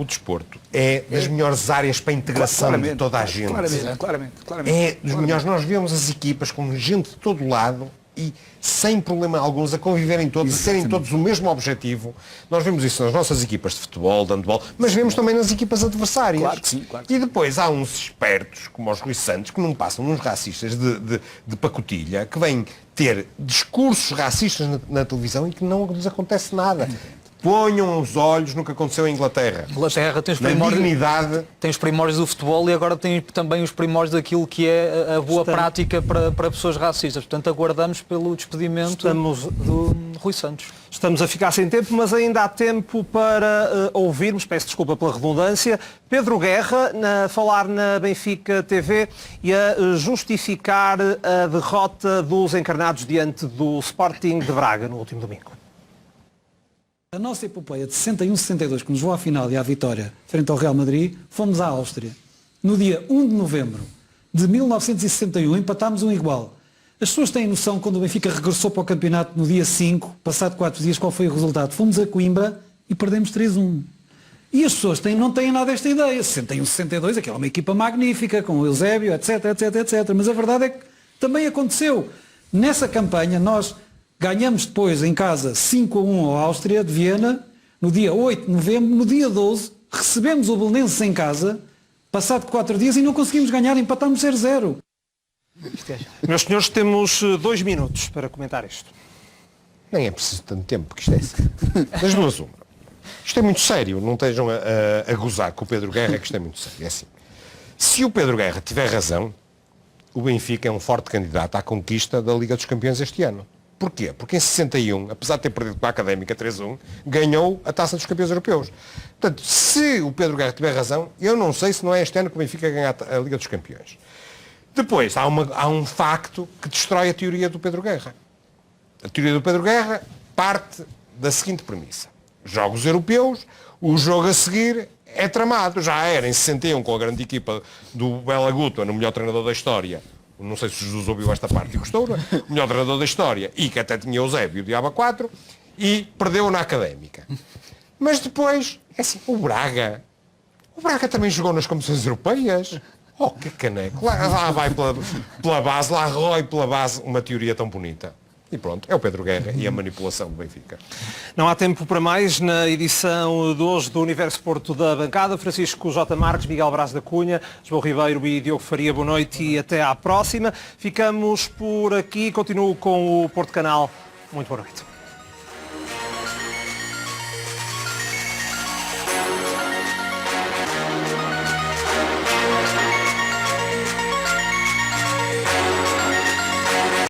desporto é das melhores áreas para a integração de toda a gente. Claramente. É dos melhores. Nós vemos as equipas com gente de todo lado e sem problema alguns a conviverem todos, a terem todos o mesmo objetivo. Nós vemos isso nas nossas equipas de futebol, de handball, mas vemos também nas equipas adversárias. Claro que sim. E depois há uns espertos, como os Rui Santos, que não passam uns racistas de pacotilha, que vêm ter discursos racistas na televisão e que não lhes acontece nada. Ponham os olhos no que aconteceu em Inglaterra. Inglaterra tem os Na primórdios, dignidade. tem os primórdios do futebol e agora tem também os primórdios daquilo que é a boa prática para pessoas racistas. Portanto, aguardamos pelo despedimento do Rui Santos. Estamos a ficar sem tempo, mas ainda há tempo para ouvirmos, peço desculpa pela redundância, Pedro Guerra a falar na Benfica TV e a justificar a derrota dos encarnados diante do Sporting de Braga no último domingo. A nossa epopeia de 61-62, que nos levou à final e à vitória frente ao Real Madrid, fomos à Áustria. No dia 1 de novembro de 1961, empatámos um igual. As pessoas têm noção, quando o Benfica regressou para o campeonato no dia 5, passado 4 dias, qual foi o resultado? Fomos a Coimbra e perdemos 3-1. E as pessoas não têm nada esta ideia. 61-62, aquela é uma equipa magnífica, com o Eusébio, etc. Mas a verdade é que também aconteceu. Nessa campanha, nós ganhamos depois em casa 5-1 à Áustria de Viena, no dia 8 de novembro, no dia 12, recebemos o Belenenses em casa, passado 4 dias, e não conseguimos ganhar, empatámos 0-0. Meus senhores, temos 2 minutos para comentar isto. Nem é preciso tanto tempo, porque isto é assim. Das duas uma. Isto é muito sério, não estejam a gozar com o Pedro Guerra, que isto é muito sério. É assim. Se o Pedro Guerra tiver razão, o Benfica é um forte candidato à conquista da Liga dos Campeões este ano. Porquê? Porque em 61, apesar de ter perdido com a Académica 3-1, ganhou a Taça dos Campeões Europeus. Portanto, se o Pedro Guerra tiver razão, eu não sei se não é este ano que o Benfica ganha a Liga dos Campeões. Depois, há um facto que destrói a teoria do Pedro Guerra. A teoria do Pedro Guerra parte da seguinte premissa. Jogos europeus, o jogo a seguir é tramado. Já era em 61 com a grande equipa do Bela Guto, no melhor treinador da história. Não sei se Jesus ouviu esta parte e gostou, o melhor treinador da história, e que até tinha o Eusébio e o Diabo 4, e perdeu na Académica. Mas depois, é assim, o Braga também jogou nas competições europeias. Oh, que caneco. Lá vai pela base, lá rói pela base uma teoria tão bonita. E pronto, é o Pedro Guerra e a manipulação do Benfica. Não há tempo para mais na edição de hoje do Universo Porto da Bancada. Francisco J. Marques, Miguel Braz da Cunha, João Ribeiro e Diogo Faria, boa noite e até à próxima. Ficamos por aqui, continuo com o Porto Canal. Muito boa noite.